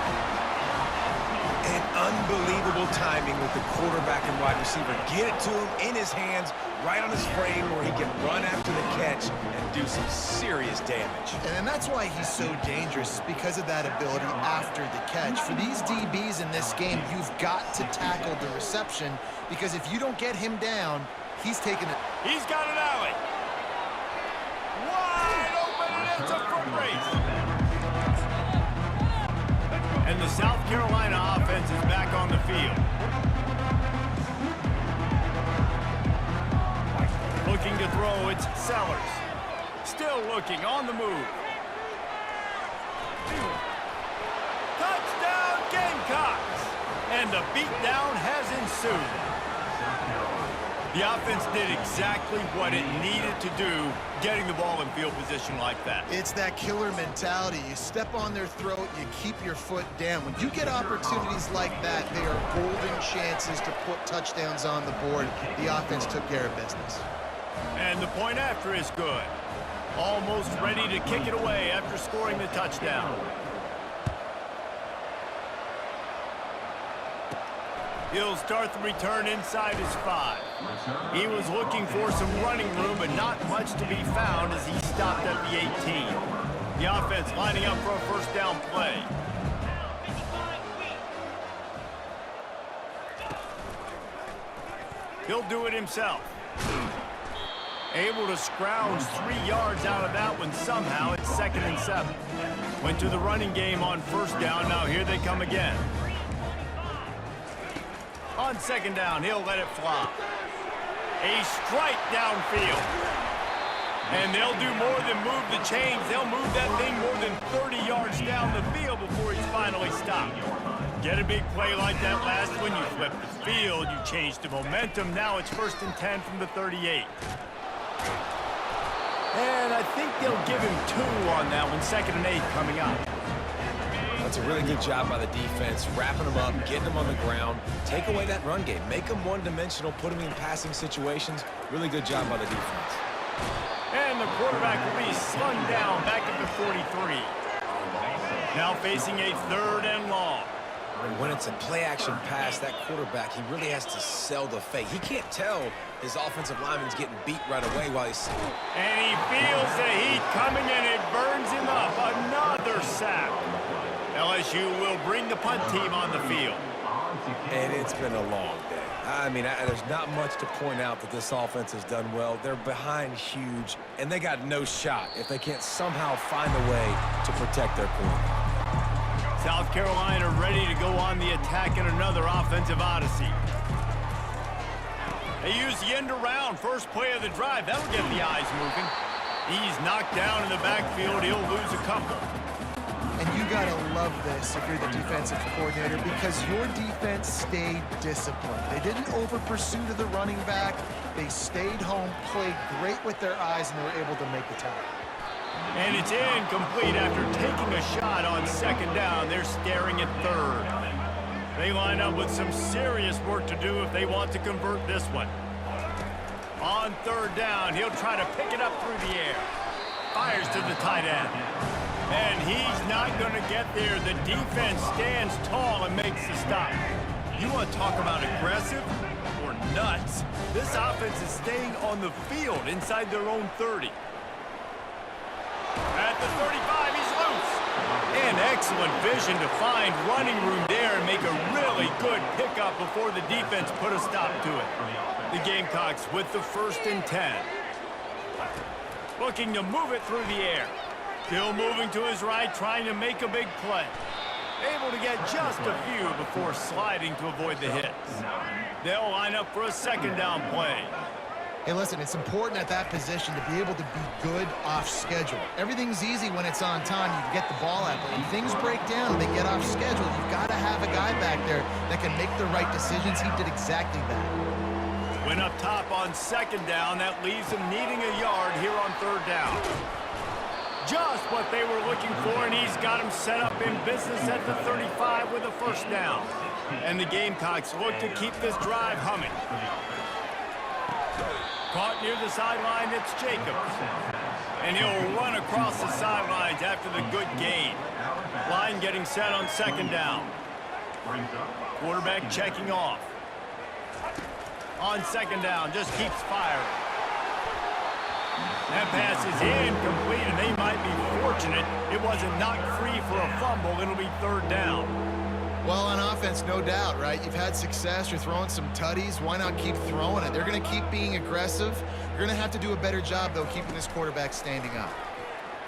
And unbelievable timing with the quarterback and wide receiver. Get it to him in his hands, right on his frame where he can run after the catch and do some serious damage. And that's why he's so dangerous, because of that ability after the catch. For these DBs in this game, you've got to tackle the reception, because if you don't get him down, he's taking it. He's got an alley. Wide open, and it's a foot race. And the South Carolina offense is back on the field. Looking to throw, it's Sellers. Still looking, on the move. Touchdown, Gamecocks! And the beatdown has ensued. The offense did exactly what it needed to do, getting the ball in field position like that. It's that killer mentality. You step on their throat, you keep your foot down. When you get opportunities like that, they are golden chances to put touchdowns on the board. The offense took care of business. And the point after is good. Almost ready to kick it away after scoring the touchdown. He'll start the return inside his 5. He was looking for some running room, but not much to be found as he stopped at the 18. The offense lining up for a first down play. He'll do it himself. Able to scrounge 3 yards out of that one somehow. It's 2nd and 7. Went to the running game on first down. Now here they come again. On 2nd down, he'll let it fly. A strike downfield. And they'll do more than move the chains. They'll move that thing more than 30 yards down the field before he's finally stopped. Get a big play like that last one, you flip the field, you change the momentum. Now it's 1st and 10 from the 38. And I think they'll give him 2 on that one. 2nd and 8 coming up. That's a really good job by the defense, wrapping them up, getting them on the ground. Take away that run game. Make them one-dimensional, put them in passing situations. Really good job by the defense. And the quarterback will be slung down back at the 43. Now facing a 3rd and long. When it's a play-action pass, that quarterback, he really has to sell the fake. He can't tell his offensive lineman's getting beat right away while he's... And he feels the heat coming, and it burns him up. Another sack. LSU will bring the punt team on the field. And it's been a long day. I mean, there's not much to point out that this offense has done well. They're behind huge, and they got no shot if they can't somehow find a way to protect their quarterback. South Carolina ready to go on the attack in another offensive odyssey. They use the end around, first play of the drive. That'll get the eyes moving. He's knocked down in the backfield. He'll lose a couple. And you got to love this if you're the defensive coordinator, because your defense stayed disciplined. They didn't over-pursue to the running back. They stayed home, played great with their eyes, and they were able to make the tackle. And it's incomplete after taking a shot on 2nd down. They're staring at 3rd. They line up with some serious work to do if they want to convert this one. On 3rd down, he'll try to pick it up through the air. Fires to the tight end. And he's not going to get there. The defense stands tall and makes the stop. You want to talk about aggressive or nuts? This offense is staying on the field inside their own 30. At the 35, he's loose. And excellent vision to find running room there and make a really good pickup before the defense put a stop to it. The Gamecocks with the 1st and 10. Looking to move it through the air. Still moving to his right, trying to make a big play. Able to get just a few before sliding to avoid the hits. They'll line up for a 2nd down play. Hey, listen, it's important at that position to be able to be good off schedule. Everything's easy when it's on time. You can get the ball out, but when things break down and they get off schedule, you've got to have a guy back there that can make the right decisions. He did exactly that. Went up top on 2nd down. That leaves him needing a yard here on 3rd down. Just what they were looking for, and he's got him set up in business at the 35 with a 1st down. And the Gamecocks look to keep this drive humming. Caught near the sideline, it's Jacobs. And he'll run across the sidelines after the good gain. Line getting set on 2nd down. Quarterback checking off. On 2nd down, just keeps firing. That pass is incomplete, and they might be fortunate it wasn't knocked free for a fumble. It'll be 3rd down. Well, on offense, no doubt, right? You've had success. You're throwing some tutties. Why not keep throwing it? They're going to keep being aggressive. You're going to have to do a better job, though, keeping this quarterback standing up.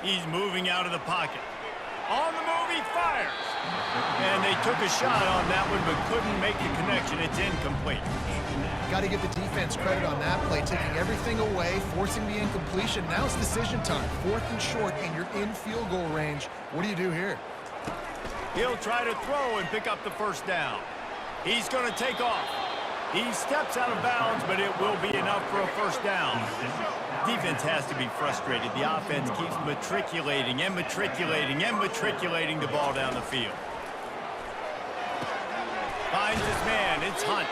He's moving out of the pocket. On the move, he fires. And they took a shot on that one, but couldn't make the connection. It's incomplete. Got to give the defense credit on that play, taking everything away, forcing the incompletion. Now it's decision time. 4th and short, and you're in field goal range. What do you do here? He'll try to throw and pick up the 1st down. He's going to take off. He steps out of bounds, but it will be enough for a 1st down. Defense has to be frustrated. The offense keeps matriculating and matriculating and matriculating the ball down the field. Finds his man. It's Hunt.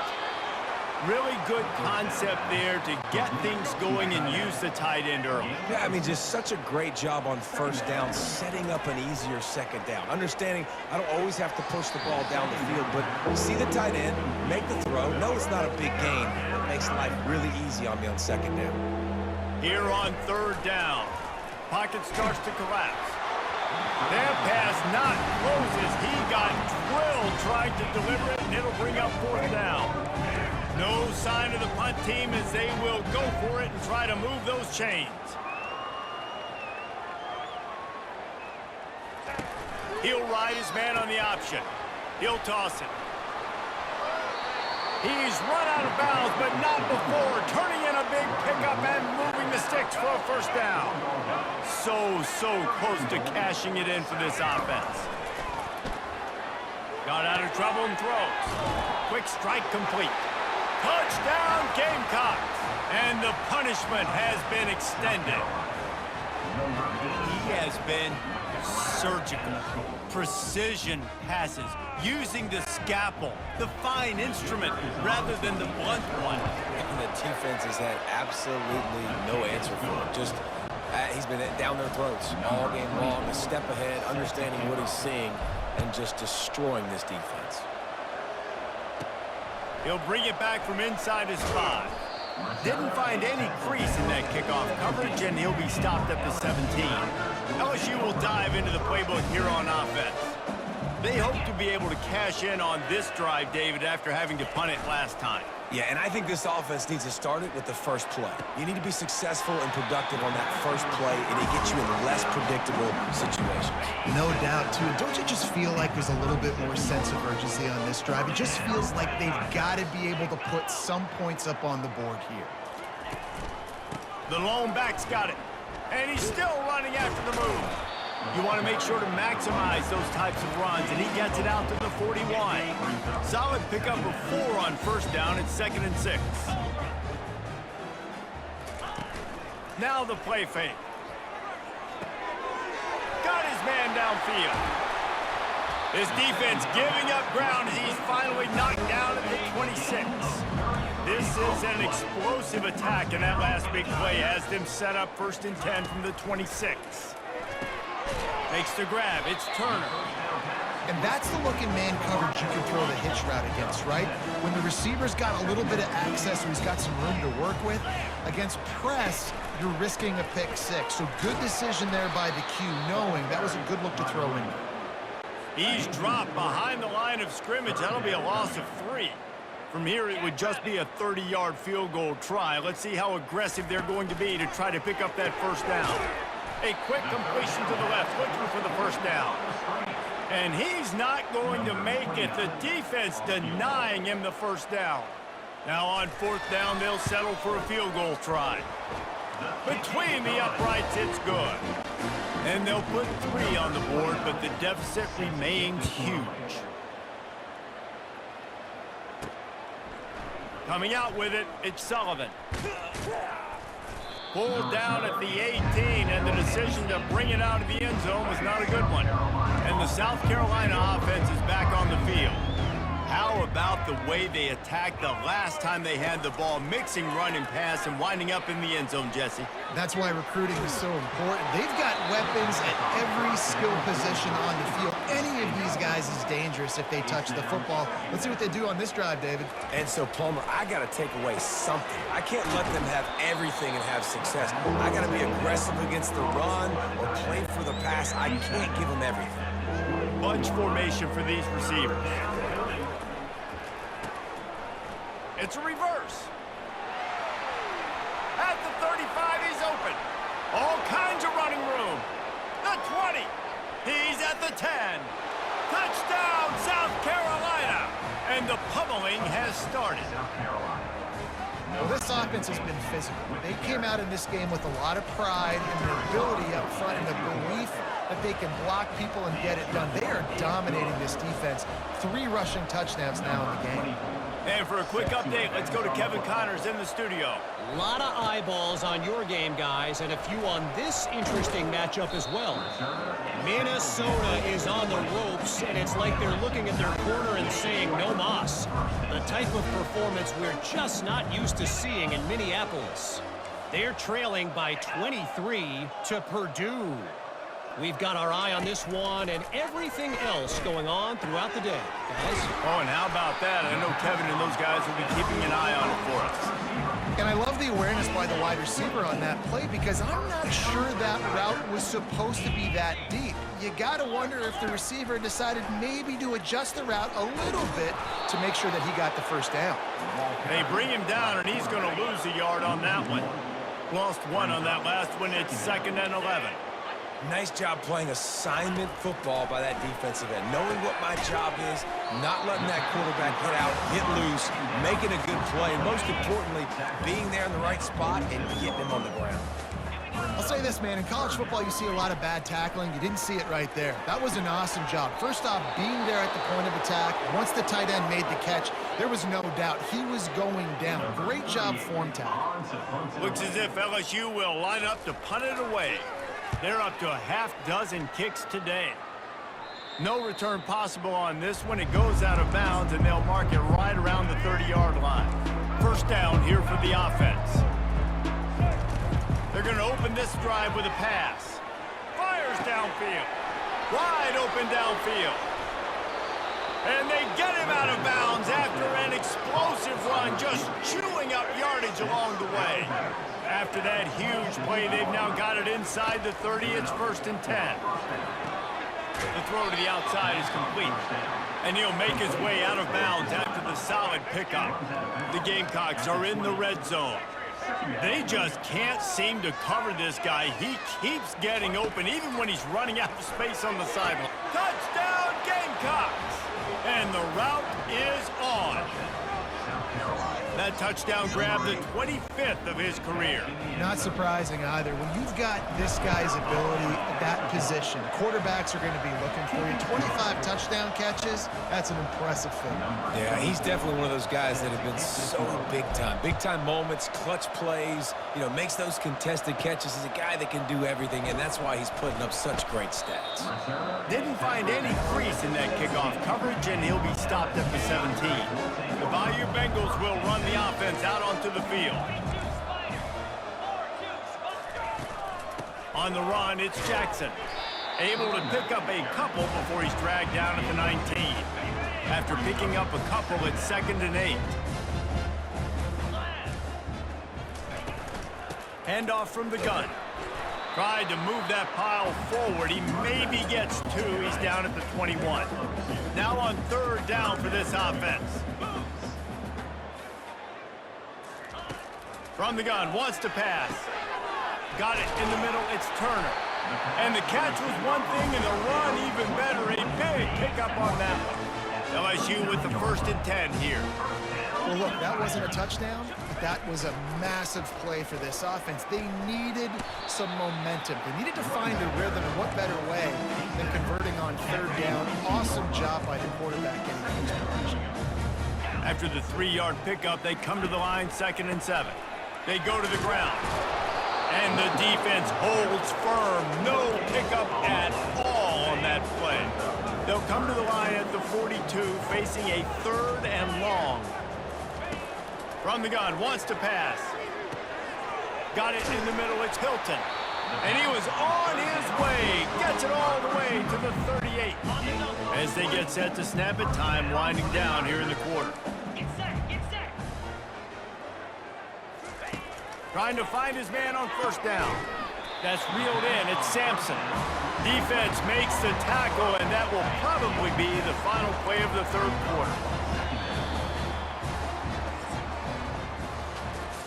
Really good concept there to get things going and use the tight end early. Yeah, I mean, just such a great job on first down, setting up an easier second down. Understanding I don't always have to push the ball down the field, but see the tight end, make the throw. No, it's not a big gain. It makes life really easy on me on second down. Here on third down, pocket starts to collapse. That pass not closes. He got drilled trying to deliver it, and it'll bring up fourth down. No sign of the punt team as they will go for it and try to move those chains. He'll ride his man on the option. He'll toss it. He's run out of bounds, but not before. Turning in a big pickup and moving the sticks for a first down. So close to cashing it in for this offense. Got out of trouble and throws. Quick strike complete. Touchdown, Gamecocks. And the punishment has been extended. He has been surgical. Precision passes, using the scalpel, the fine instrument, rather than the blunt one. And the defense has had absolutely no answer for him. Just, he's been down their throats all game long, a step ahead, understanding what he's seeing, and just destroying this defense. He'll bring it back from inside his 5. Didn't find any crease in that kickoff coverage, and he'll be stopped at the 17. LSU will dive into the playbook here on offense. They hope to be able to cash in on this drive, David, after having to punt it last time. Yeah, and I think this offense needs to start it with the first play. You need to be successful and productive on that first play, and it gets you in less predictable situations. No doubt, too. Don't you just feel like there's a little bit more sense of urgency on this drive? It just feels like they've got to be able to put some points up on the board here. The lone back's got it, and he's still running after the move. You want to make sure to maximize those types of runs, and he gets it out to the 41. Solid pickup of 4 on first down. It's 2nd and 6. Now the play fake. Got his man downfield. His defense giving up ground as he's finally knocked down at the 26. This is an explosive attack, and that last big play has them set up 1st and 10 from the 26. Makes the grab. It's Turner. And that's the look in man coverage you can throw the hitch route against, right? When the receiver's got a little bit of access and he's got some room to work with. Against press, you're risking a pick 6. So good decision there by the Q, knowing that was a good look to throw in. He's dropped behind the line of scrimmage. That'll be a loss of 3. From here, it would just be a 30-yard field goal try. Let's see how aggressive they're going to be to try to pick up that first down. A quick completion to the left, looking for the first down. And he's not going to make it. The defense denying him the first down. Now on 4th down, they'll settle for a field goal try. Between the uprights, it's good. And they'll put 3 on the board, but the deficit remains huge. Coming out with it, it's Sullivan. Pulled down at the 18, and the decision to bring it out of the end zone was not a good one. And the South Carolina offense is back on the field. How about the way they attacked the last time they had the ball, mixing run and pass and winding up in the end zone, Jesse? That's why recruiting is so important. They've got weapons at every skill position on the field. Any of these guys is dangerous if they touch the football. Let's see what they do on this drive, David. And so, Palmer, I got to take away something. I can't let them have everything and have success. I got to be aggressive against the run or play for the pass. I can't give them everything. Bunch formation for these receivers. It's a reverse. At the 35, he's open. All kinds of running room. The 20. He's at the 10. Touchdown, South Carolina. And the pummeling has started. Well, this offense has been physical. They came out in this game with a lot of pride and their ability up front and the belief that they can block people and get it done. They are dominating this defense. 3 rushing touchdowns now in the game. And for a quick update, let's go to Kevin Connors in the studio. A lot of eyeballs on your game, guys, and a few on this interesting matchup as well. Minnesota is on the ropes, and it's like they're looking at their corner and saying, no mas. The type of performance we're just not used to seeing in Minneapolis. They're trailing by 23 to Purdue. We've got our eye on this one and everything else going on throughout the day, guys. Oh, and how about that? I know Kevin and those guys will be keeping an eye on it for us. And I love the awareness by the wide receiver on that play because I'm not sure that route was supposed to be that deep. You got to wonder if the receiver decided maybe to adjust the route a little bit to make sure that he got the first down. They bring him down, and he's going to lose a yard on that one. Lost one on that last one. It's 2nd and 11. Nice job playing assignment football by that defensive end. Knowing what my job is, not letting that quarterback get out, get loose, making a good play, and most importantly, being there in the right spot and getting him on the ground. I'll say this, man. In college football, you see a lot of bad tackling. You didn't see it right there. That was an awesome job. First off, being there at the point of attack. Once the tight end made the catch, there was no doubt he was going down. Great job form tackle. Looks as if LSU will line up to punt it away. They're up to a half-dozen kicks today. No return possible on this one. It goes out of bounds, and they'll mark it right around the 30-yard line. First down here for the offense. They're going to open this drive with a pass. Fires downfield. Wide open downfield. And they get him out of bounds after an explosive run, just chewing up yardage along the way. After that huge play, they've now got it inside the 30. It's 1st and 10. The throw to the outside is complete. And he'll make his way out of bounds after the solid pickup. The Gamecocks are in the red zone. They just can't seem to cover this guy. He keeps getting open, even when he's running out of space on the sideline. Touchdown, Gamecocks! And the route is on. That touchdown grabbed the 25th of his career. Not surprising either. When you've got this guy's ability at that position, quarterbacks are going to be looking for you. 25 touchdown catches, that's an impressive thing. Yeah, he's definitely one of those guys that have been so big time. Big time moments, clutch plays, makes those contested catches. He's a guy that can do everything, and that's why he's putting up such great stats. Didn't find any crease in that kickoff coverage, and he'll be stopped at the 17. The Bayou Bengals will run the offense out onto the field. On the run, it's Jackson. Able to pick up a couple before he's dragged down at the 19. After picking up a couple, it's 2nd and 8. Handoff from the gun. Tried to move that pile forward. He maybe gets 2. He's down at the 21. Now on 3rd down for this offense. From the gun, wants to pass. Got it in the middle, it's Turner. And the catch was one thing, and the run even better. A big pickup on that one. LSU with the 1st and 10 here. Well, look, that wasn't a touchdown, but that was a massive play for this offense. They needed some momentum. They needed to find a rhythm, and what better way than converting on 3rd down. Awesome job by the quarterback getting things progression. After the 3-yard pickup, they come to the line, 2nd and 7. They go to the ground. And the defense holds firm. No pickup at all on that play. They'll come to the line at the 42, facing a 3rd and long. From the gun, wants to pass. Got it in the middle, it's Hilton. And he was on his way. Gets it all the way to the 38. As they get set to snap it, time winding down here in the quarter. Trying to find his man on 1st down. That's reeled in. It's Sampson. Defense makes the tackle, and that will probably be the final play of the 3rd quarter.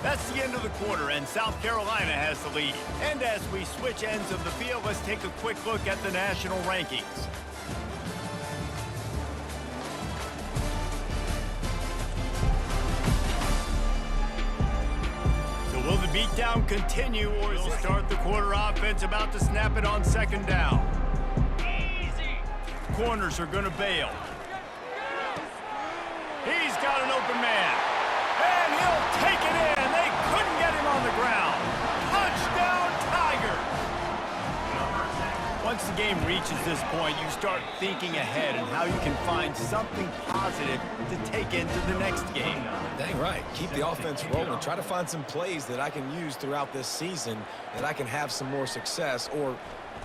That's the end of the quarter, and South Carolina has the lead. And as we switch ends of the field, let's take a quick look at the national rankings. Will the beatdown continue, or is it start the quarter offense about to snap it on 2nd down? Corners are going to bail. He's got an open man. And he'll take it in. They couldn't get him on the ground. Touchdown, Tigers. Once the game reaches this point, you start thinking ahead and how you can find something positive to take into the next game. Dang right. Keep the offense rolling. Try to find some plays that I can use throughout this season that I can have some more success, or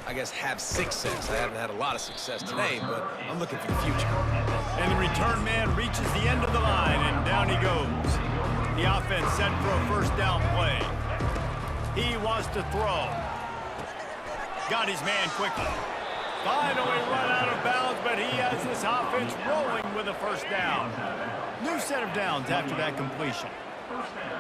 I guess have success. I haven't had a lot of success today, but I'm looking for the future. And the return man reaches the end of the line, and down he goes. The offense set for a first down play. He wants to throw. Got his man quickly. Finally run out of bounds, but he has this offense rolling with a first down. New set of downs after that completion.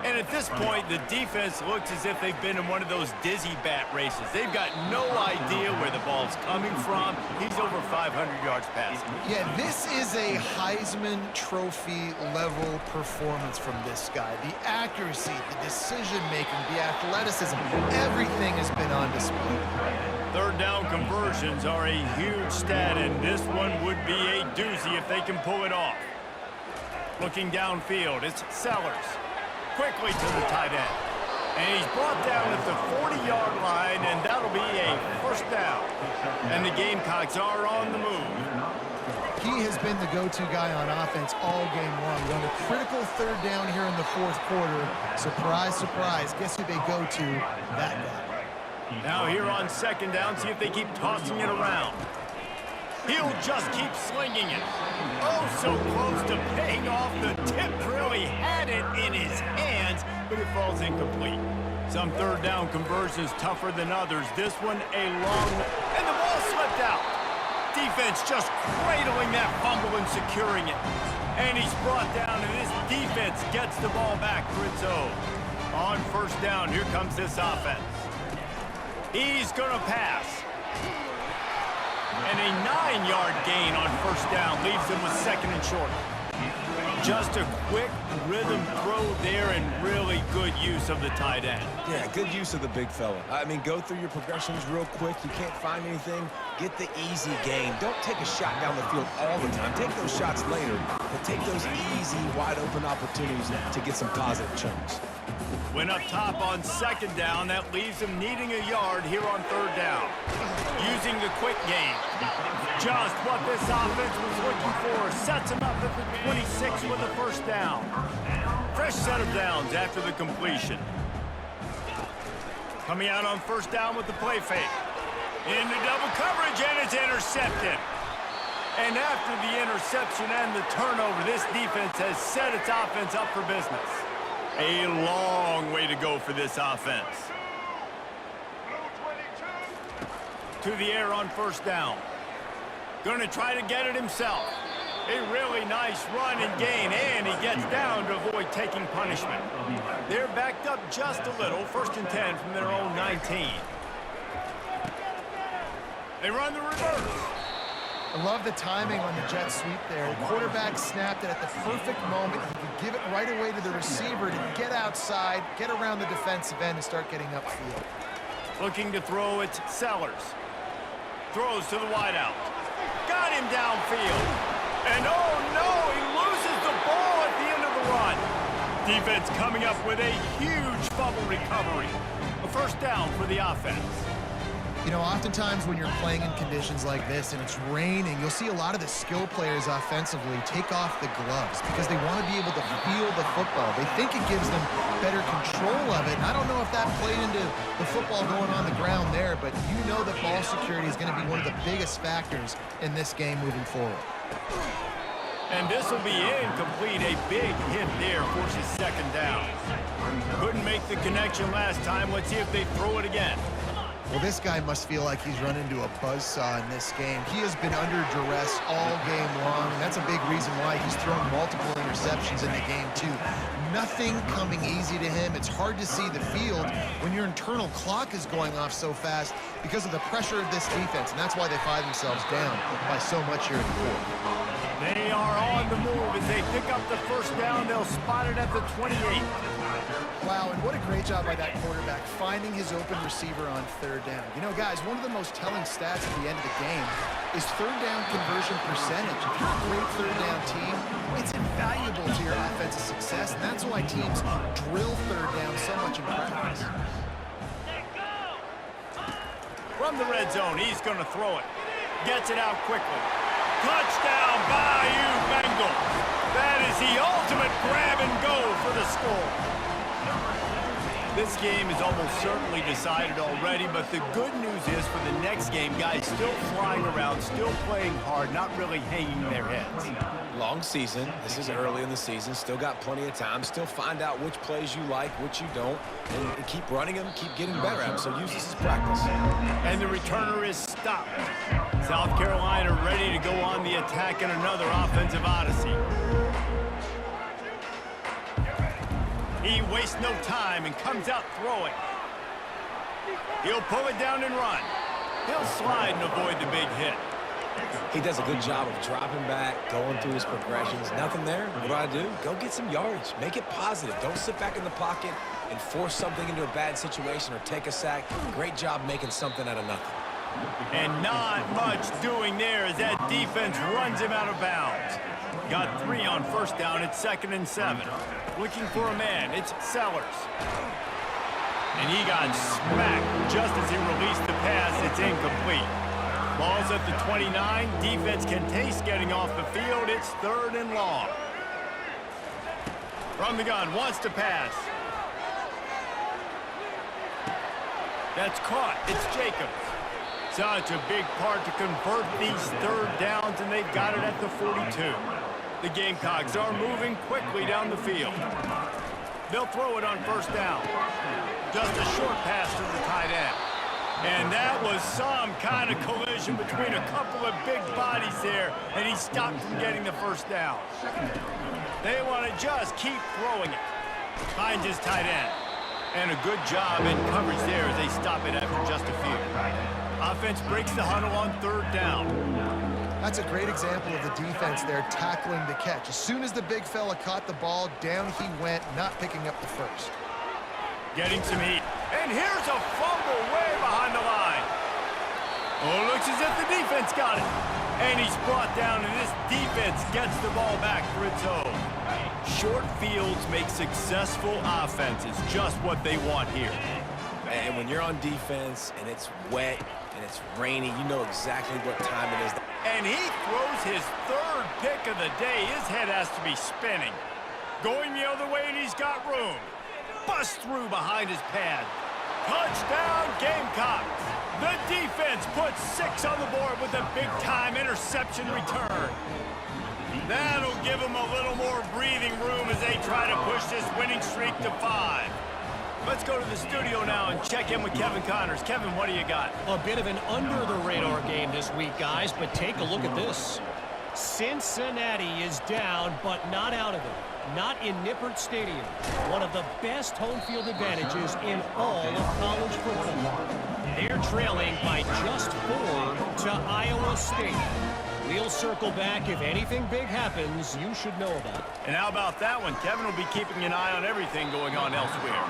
And at this point, the defense looks as if they've been in one of those dizzy bat races. They've got no idea where the ball's coming from. He's over 500 yards passing. Yeah, this is a Heisman Trophy level performance from this guy. The accuracy, the decision-making, the athleticism, everything has been on display. Third down conversions are a huge stat, and this one would be a doozy if they can pull it off. Looking downfield, it's Sellers. Quickly to the tight end. And he's brought down at the 40-yard line, and that'll be a first down. And the Gamecocks are on the move. He has been the go-to guy on offense all game long. On a critical third down here in the fourth quarter. Surprise, surprise. Guess who they go to? That guy. Now here on second down, see if they keep tossing it around. He'll just keep slinging it. Oh, so close to paying off. The tip really had it in his hands, but it falls incomplete. Some third down conversions tougher than others. This one a long, and the ball slipped out. Defense just cradling that fumble and securing it. And he's brought down, and this defense gets the ball back for its own. On first down, here comes this offense. He's gonna pass. And a 9-yard gain on first down leaves them with second and short. Just a quick rhythm throw there and really good use of the tight end. Yeah, good use of the big fella. I mean, go through your progressions real quick. You can't find anything. Get the easy gain. Don't take a shot down the field all the time. Take those shots later, but take those easy, wide-open opportunities to get some positive chunks. Went up top on second down. That leaves him needing a yard here on third down. Using the quick game. Just what this offense was looking for. Sets him up at the 26 with a first down. Fresh set of downs after the completion. Coming out on first down with the play fake. Into double coverage, and it's intercepted. And after the interception and the turnover, this defense has set its offense up for business. A long way to go for this offense. To the air on first down. Going to try to get it himself. A really nice run and gain, and he gets down to avoid taking punishment. They're backed up just a little. First and 10 from their own 19. They run the reverse. I love the timing on the jet sweep there. The quarterback snapped it at the perfect moment. He could give it right away to the receiver to get outside, get around the defensive end, and start getting upfield. Looking to throw, it's Sellers. Throws to the wideout. Got him downfield. And oh no, he loses the ball at the end of the run. Defense coming up with a huge fumble recovery. A first down for the offense. You know, oftentimes when you're playing in conditions like this and it's raining, you'll see a lot of the skill players offensively take off the gloves because they want to be able to feel the football. They think it gives them better control of it. And I don't know if that played into the football going on the ground there, but you know that ball security is going to be one of the biggest factors in this game moving forward. And this will be incomplete. A big hit there forces second down. Couldn't make the connection last time. Let's see if they throw it again. Well, this guy must feel like he's run into a buzzsaw in this game. He has been under duress all game long, and that's a big reason why he's thrown multiple interceptions in the game, too. Nothing coming easy to him. It's hard to see the field when your internal clock is going off so fast because of the pressure of this defense, and that's why they find themselves down by so much here in the fourth. They are on the the move as they pick up the first down. They'll spot it at the 28. Wow, and what a great job by that quarterback, finding his open receiver on third down. You know, guys, one of the most telling stats at the end of the game is third down conversion percentage. If you're a great third down team, it's invaluable to your offensive success, and that's why teams drill third down so much in practice. From the red zone, he's going to throw it. Gets it out quickly. Touchdown, Bayou Bengals. That is the ultimate grab and go for the score. This game is almost certainly decided already, but the good news is for the next game, guys still flying around, still playing hard, not really hanging their heads. Long season. This is early in the season. Still got plenty of time. Still find out which plays you like, which you don't, and keep running them, keep getting better at them. So use this as practice. And the returner is stopped. South Carolina ready to go on the attack in another offensive odyssey. He wastes no time and comes out throwing. He'll pull it down and run. He'll slide and avoid the big hit. He does a good job of dropping back, going through his progressions. Nothing there. What do? Go get some yardage. Make it positive. Don't sit back in the pocket and force something into a bad situation or take a sack. Great job making something out of nothing. And not much doing there as that defense runs him out of bounds. Got 3 on first down. It's 2nd and 7. Looking for a man. It's Sellers. And he got smacked just as he released the pass. It's incomplete. Ball's at the 29. Defense can taste getting off the field. It's 3rd and long. From the gun, wants to pass. That's caught. It's Jacobs. Such a big part to convert these third downs, and they've got it at the 42. The Gamecocks are moving quickly down the field. They'll throw it on first down. Just a short pass to the tight end. And that was some kind of collision between a couple of big bodies there, and he stopped from getting the first down. They want to just keep throwing it. Finds his tight end. And a good job in coverage there as they stop it after just a few. Offense breaks the huddle on third down. That's a great example of the defense there tackling the catch. As soon as the big fella caught the ball, down he went, not picking up the first. Getting some heat. And here's a fumble way behind the line. Oh, looks as if the defense got it. And he's brought down, and this defense gets the ball back for its own. Short fields make successful offenses just what they want here. And when you're on defense and it's wet and it's rainy, you know exactly what time it is. And he throws his 3rd pick of the day. His head has to be spinning. Going the other way, and he's got room. Bust through behind his pad. Touchdown, Gamecocks. The defense puts 6 on the board with a big-time interception return. That'll give them a little more breathing room as they try to push this winning streak to 5. Let's go to the studio now and check in with Kevin Connors. Kevin, what do you got? A bit of an under-the-radar game this week, guys, but take a look at this. Cincinnati is down, but not out of it. Not in Nippert Stadium. One of the best home field advantages in all of college football. They're trailing by just 4 to Iowa State. We'll circle back. If anything big happens, you should know about it. And how about that one? Kevin will be keeping an eye on everything going on elsewhere.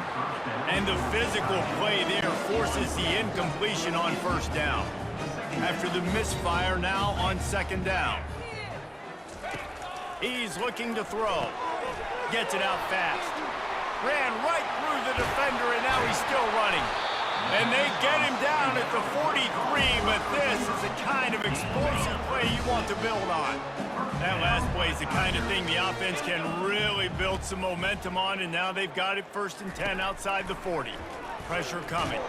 And the physical play there forces the incompletion on first down. After the misfire, now on 2nd down. He's looking to throw. Gets it out fast. Ran right through the defender, and now he's still running. And they get him down at the 43, but this is the kind of explosive play you want to build on. That last play is the kind of thing the offense can really build some momentum on, and now they've got it 1st and 10 outside the 40. Pressure coming.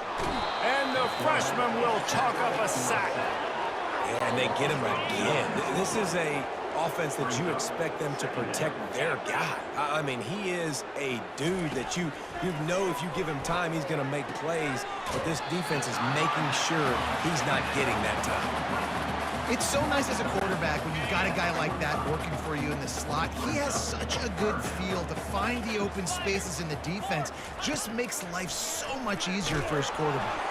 And the freshman will chalk up a sack. Yeah, and they get him again. This is a offense that you expect them to protect their guy. I mean, he is a dude that you know if you give him time, he's going to make plays, but this defense is making sure he's not getting that time. It's so nice as a quarterback when you've got a guy like that working for you in the slot. He has such a good feel to find the open spaces in the defense. Just makes life so much easier for his quarterback.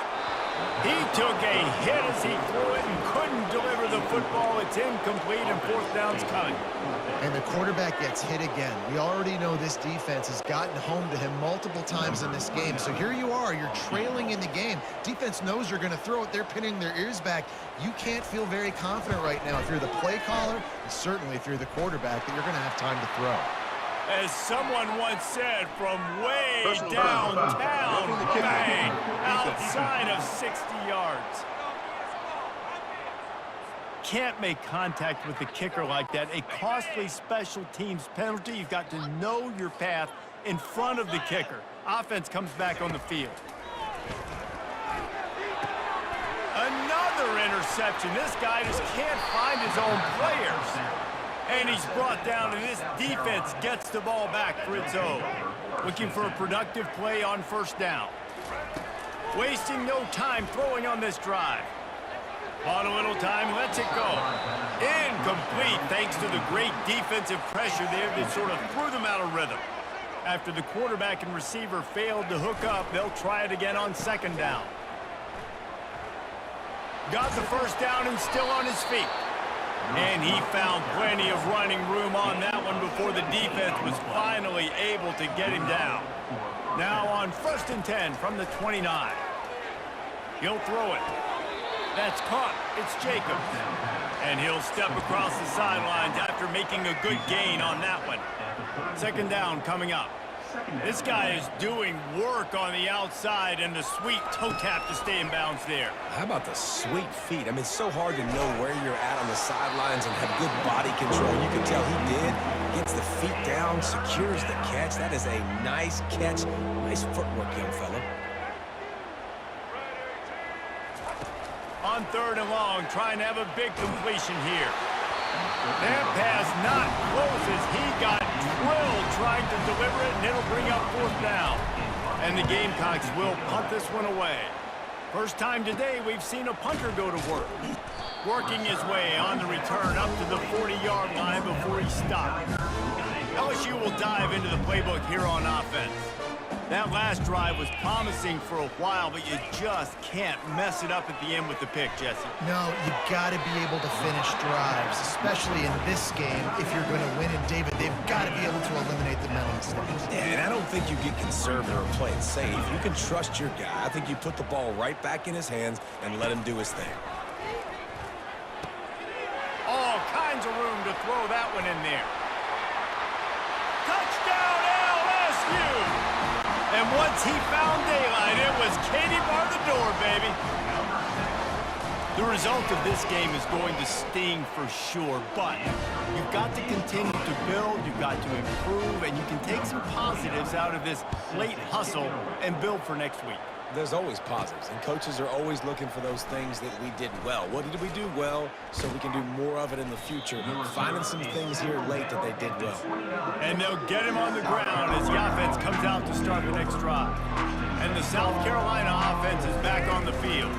He took a hit as he threw it and couldn't deliver the football. It's incomplete and fourth down's coming. And the quarterback gets hit again. We already know this defense has gotten home to him multiple times in this game. So here you are, you're trailing in the game. Defense knows you're going to throw it. They're pinning their ears back. You can't feel very confident right now if you're the play caller, and certainly if you're the quarterback, that you're going to have time to throw. As someone once said, from way downtown, bang, outside of 60 yards. Can't make contact with the kicker like that. A costly special teams penalty. You've got to know your path in front of the kicker. Offense comes back on the field. Another interception. This guy just can't find his own players. And he's brought down, and this defense gets the ball back for its own. Looking for a productive play on first down. Wasting no time throwing on this drive. On a little time, lets it go. Incomplete, thanks to the great defensive pressure there that sort of threw them out of rhythm. After the quarterback and receiver failed to hook up, they'll try it again on second down. Got the first down and still on his feet. And he found plenty of running room on that one before the defense was finally able to get him down. Now on 1st and 10 from the 29. He'll throw it. That's caught. It's Jacobs. And he'll step across the sidelines after making a good gain on that one. Second down coming up. This guy is doing work on the outside, and the sweet toe tap to stay in bounds there. How about the sweet feet? I mean, it's so hard to know where you're at on the sidelines and have good body control. You can tell he did. Gets the feet down, secures the catch. That is a nice catch. Nice footwork, young fella. On 3rd and long, trying to have a big completion here. That pass not close as he got drilled trying to deliver it, and it'll bring up 4th down. And the Gamecocks will punt this one away. First time today we've seen a punter go to work. Working his way on the return up to the 40-yard line before he stopped. LSU will dive into the playbook here on offense. That last drive was promising for a while, but you just can't mess it up at the end with the pick, Jesse. No, you got to be able to finish drives, especially in this game. If you're going to win it, David, they've got to be able to eliminate the mental mistakes. Yeah, and I don't think you get conservative or play it safe. You can trust your guy. I think you put the ball right back in his hands and let him do his thing. All kinds of room to throw that one in there. Touchdown, LSU! And once he found daylight, it was Katie bar the door, baby. The result of this game is going to sting for sure, but you've got to continue to build, you've got to improve, and you can take some positives out of this late hustle and build for next week. There's always positives, and coaches are always looking for those things that we did well. What did we do well so we can do more of it in the future? Finding some things here late that they did well. And they'll get him on the ground as the offense comes out to start the next drive. And the South Carolina offense is back on the field.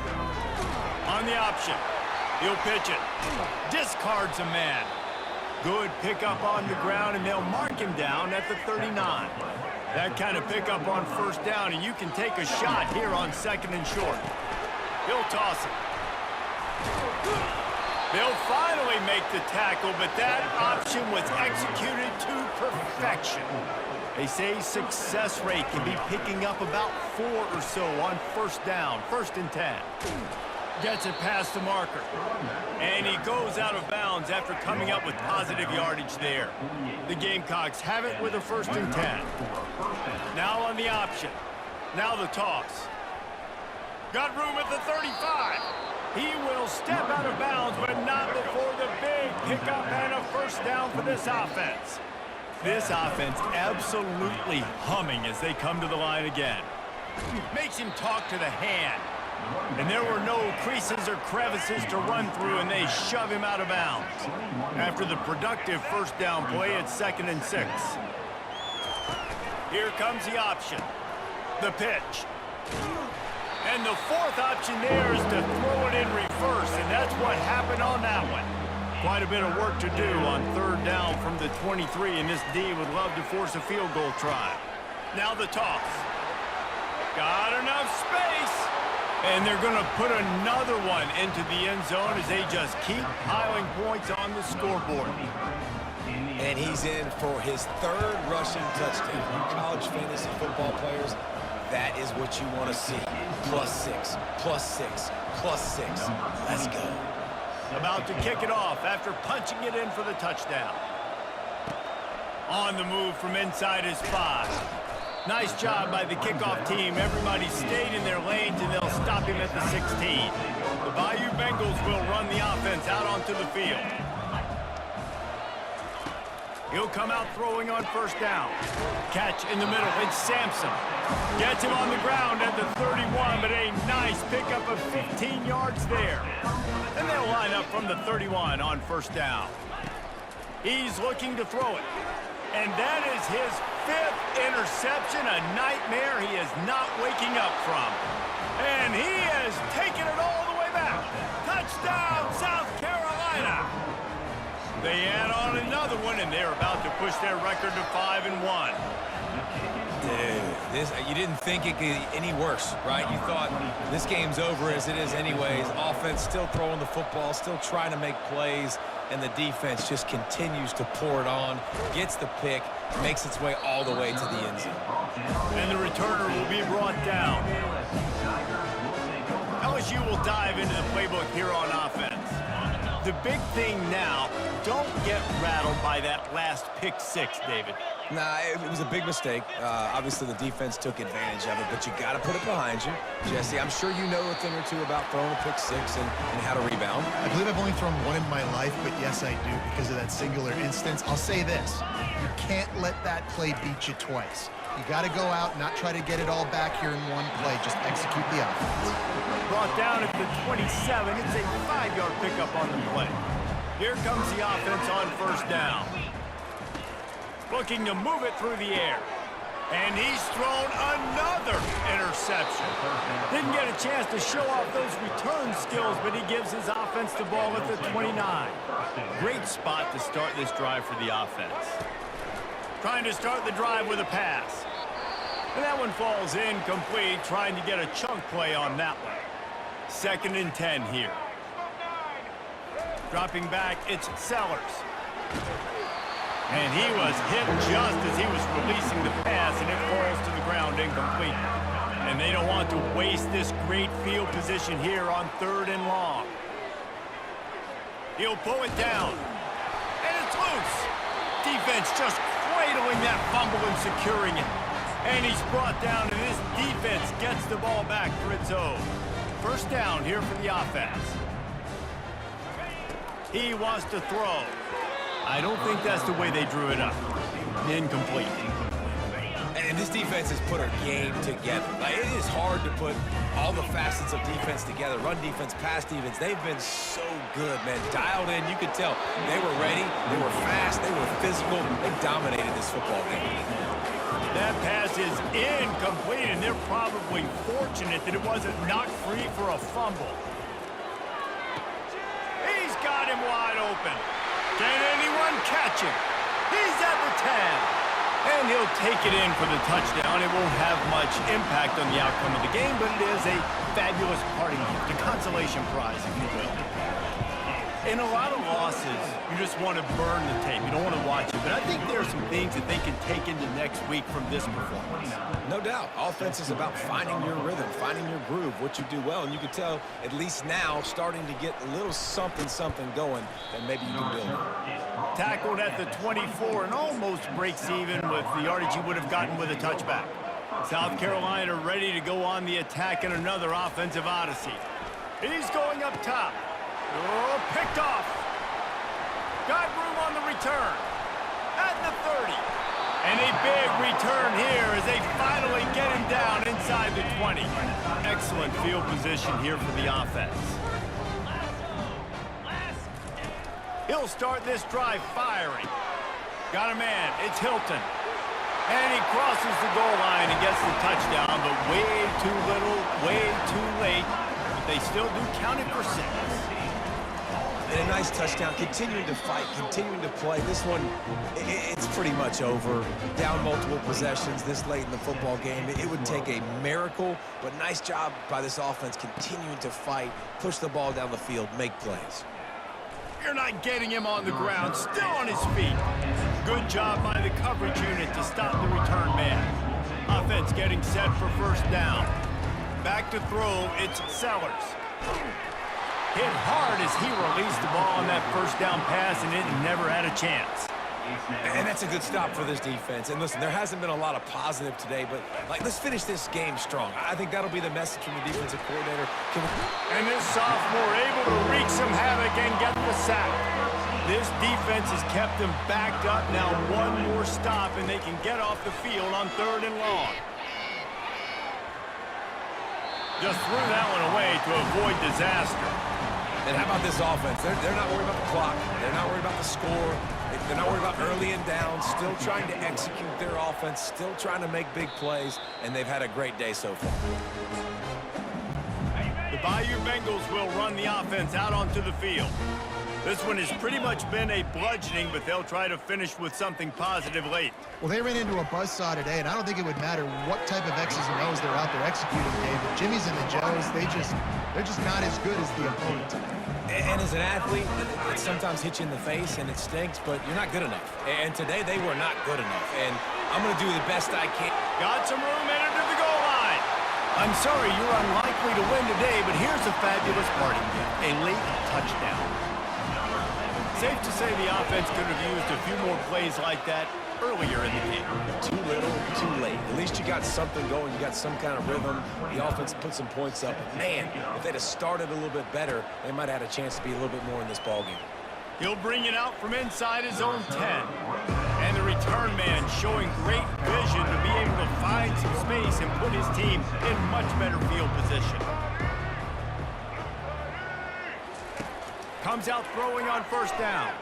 On the option, he'll pitch it. Discards a man. Good pickup on the ground, and they'll mark him down at the 39. That kind of pickup on first down, and you can take a shot here on 2nd and short. He'll toss it. They'll finally make the tackle, but that option was executed to perfection. They say success rate can be picking up about 4 or so on first down, 1st and 10. Gets it past the marker. And he goes out of bounds after coming up with positive yardage there. The Gamecocks have it with a 1st and 10. Now on the option. Now the toss. Got room at the 35. He will step out of bounds, but not before the big pickup and a 1st down for this offense. This offense absolutely humming as they come to the line again. Makes him talk to the hand. And there were no creases or crevices to run through, and they shove him out of bounds. After the productive 1st down play, it's 2nd and 6. Here comes the option. The pitch. And the 4th option there is to throw it in reverse, and that's what happened on that one. Quite a bit of work to do on 3rd down from the 23, and this D would love to force a field goal try. Now the toss. Got enough space. And they're going to put another one into the end zone as they just keep piling points on the scoreboard. And he's in for his third rushing touchdown. You college fantasy football players, that is what you want to see. +6, +6, +6. Let's go. About to kick it off after punching it in for the touchdown. On the move from inside his 5. Nice job by the kickoff team. Everybody stayed in their lanes, and they'll stop him at the 16. The Bayou Bengals will run the offense out onto the field. He'll come out throwing on first down. Catch in the middle. It's Sampson. Gets him on the ground at the 31, but a nice pickup of 15 yards there. And they'll line up from the 31 on first down. He's looking to throw it. And that is his 5th interception, a nightmare he is not waking up from. And he has taken it all the way back. Touchdown, South Carolina. They add on another one, and they're about to push their record to 5-1. Dude, you didn't think it could get any worse, right? You thought this game's over as it is anyways. Offense still throwing the football, still trying to make plays, and the defense just continues to pour it on, gets the pick, makes its way all the way to the end zone. And the returner will be brought down. LSU will dive into the playbook here on offense. The big thing now, don't get rattled by that last pick 6, David. Nah, it was a big mistake. Obviously, the defense took advantage of it, but you got to put it behind you. Jesse, I'm sure you know a thing or two about throwing a pick 6 and how to rebound. I believe I've only thrown one in my life, but yes, I do because of that singular instance. I'll say this. You can't let that play beat you twice. You got to go out, not try to get it all back here in one play. Just execute the offense. Brought down at the 27. It's a 5-yard pickup on the play. Here comes the offense on first down. Looking to move it through the air. And he's thrown another interception. Didn't get a chance to show off those return skills, but he gives his offense the ball at the 29. Great spot to start this drive for the offense. Trying to start the drive with a pass. And that one falls incomplete, trying to get a chunk play on that one. 2nd and 10 here. Dropping back, it's Sellers. And he was hit just as he was releasing the pass, and it falls to the ground incomplete. And they don't want to waste this great field position here on 3rd and long. He'll pull it down. And it's loose. Defense just cradling that fumble and securing it. And he's brought down, and this defense gets the ball back for its own. First down here for the offense. He wants to throw. I don't think that's the way they drew it up. Incomplete. And this defense has put a game together. Like, it is hard to put all the facets of defense together. Run defense, pass defense. They've been so good, man. Dialed in. You could tell they were ready. They were fast. They were physical. They dominated this football game. That pass is incomplete, and they're probably fortunate that it wasn't knocked free for a fumble. He's got him wide open. Can anyone catch him? He's at the 10. And he'll take it in for the touchdown. It won't have much impact on the outcome of the game, but it is a fabulous parting gift, a consolation prize, if you will. In a lot of losses, you just want to burn the tape. You don't want to watch it. But I think there are some things that they can take into next week from this performance. No doubt. Offense is about finding your rhythm, finding your groove, what you do well. And you can tell, at least now, starting to get a little something going that maybe you can build. Tackled at the 24 and almost breaks even with the yardage he would have gotten with a touchback. South Carolina ready to go on the attack in another offensive odyssey. He's going up top. Oh, picked off. Got room on the return. At the 30. And a big return here as they finally get him down inside the 20. Excellent field position here for the offense. He'll start this drive firing. Got a man. It's Hilton. And he crosses the goal line and gets the touchdown, but way too little, way too late. But they still do count it for 6. And a nice touchdown, continuing to fight, continuing to play. This one, it's pretty much over. Down multiple possessions this late in the football game. It would take a miracle, but nice job by this offense continuing to fight, push the ball down the field, make plays. You're not getting him on the ground, still on his feet. Good job by the coverage unit to stop the return man. Offense getting set for first down. Back to throw, it's Sellers. Hit hard as he released the ball on that first down pass, and it never had a chance. And that's a good stop for this defense. And listen, there hasn't been a lot of positive today, but let's finish this game strong. I think that'll be the message from the defensive coordinator. And this sophomore able to wreak some havoc and get the sack. This defense has kept them backed up. Now one more stop, and they can get off the field on 3rd and long. Just threw that one away to avoid disaster. And how about this offense? They're not worried about the clock. They're not worried about the score. They're not worried about early and down. Still trying to execute their offense. Still trying to make big plays. And they've had a great day so far. The Bayou Bengals will run the offense out onto the field. This one has pretty much been a bludgeoning, but they'll try to finish with something positive late. Well, they ran into a buzzsaw today, and I don't think it would matter what type of X's and O's they're out there executing, David. Jimmy's and the Joes, they're just not as good as the opponent. And as an athlete, it sometimes hits you in the face, and it stinks, but you're not good enough. And today, they were not good enough. And I'm going to do the best I can. Got some room and into the goal line. I'm sorry you're unlikely to win today, but here's a fabulous parting gift, a late touchdown. Safe to say the offense could have used a few more plays like that earlier in the game. Too little, too late. At least you got something going. You got some kind of rhythm. The offense put some points up. But man, if they'd have started a little bit better, they might have had a chance to be a little bit more in this ballgame. He'll bring it out from inside his own 10. And the return man showing great vision to be able to find some space and put his team in much better field position. Comes out throwing on first down.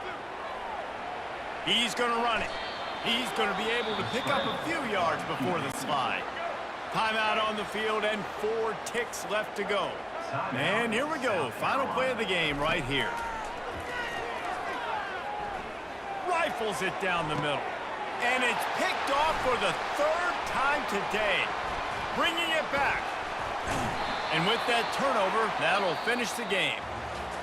He's going to run it. He's going to be able to pick up a few yards before the slide. Timeout on the field and 4 ticks left to go. And here we go. Final play of the game right here. Rifles it down the middle. And it's picked off for the 3rd time today. Bringing it back. And with that turnover, that'll finish the game.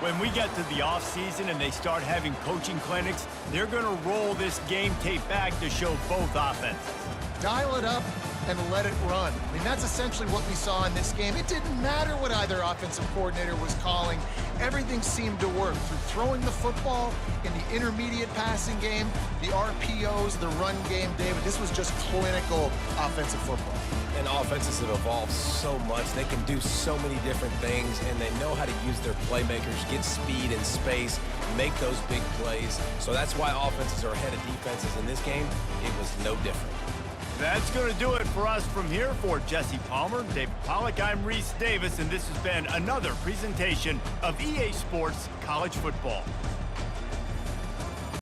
When we get to the offseason and they start having coaching clinics, they're going to roll this game tape back to show both offenses. Dial it up and let it run. I mean, that's essentially what we saw in this game. It didn't matter what either offensive coordinator was calling. Everything seemed to work through throwing the football in the intermediate passing game, the RPOs, the run game. David, this was just clinical offensive football. And offenses have evolved so much. They can do so many different things, and they know how to use their playmakers, get speed and space, make those big plays. So that's why offenses are ahead of defenses in this game. It was no different. That's going to do it for us from here. For Jesse Palmer, David Pollack, I'm Reese Davis, and this has been another presentation of EA Sports College Football.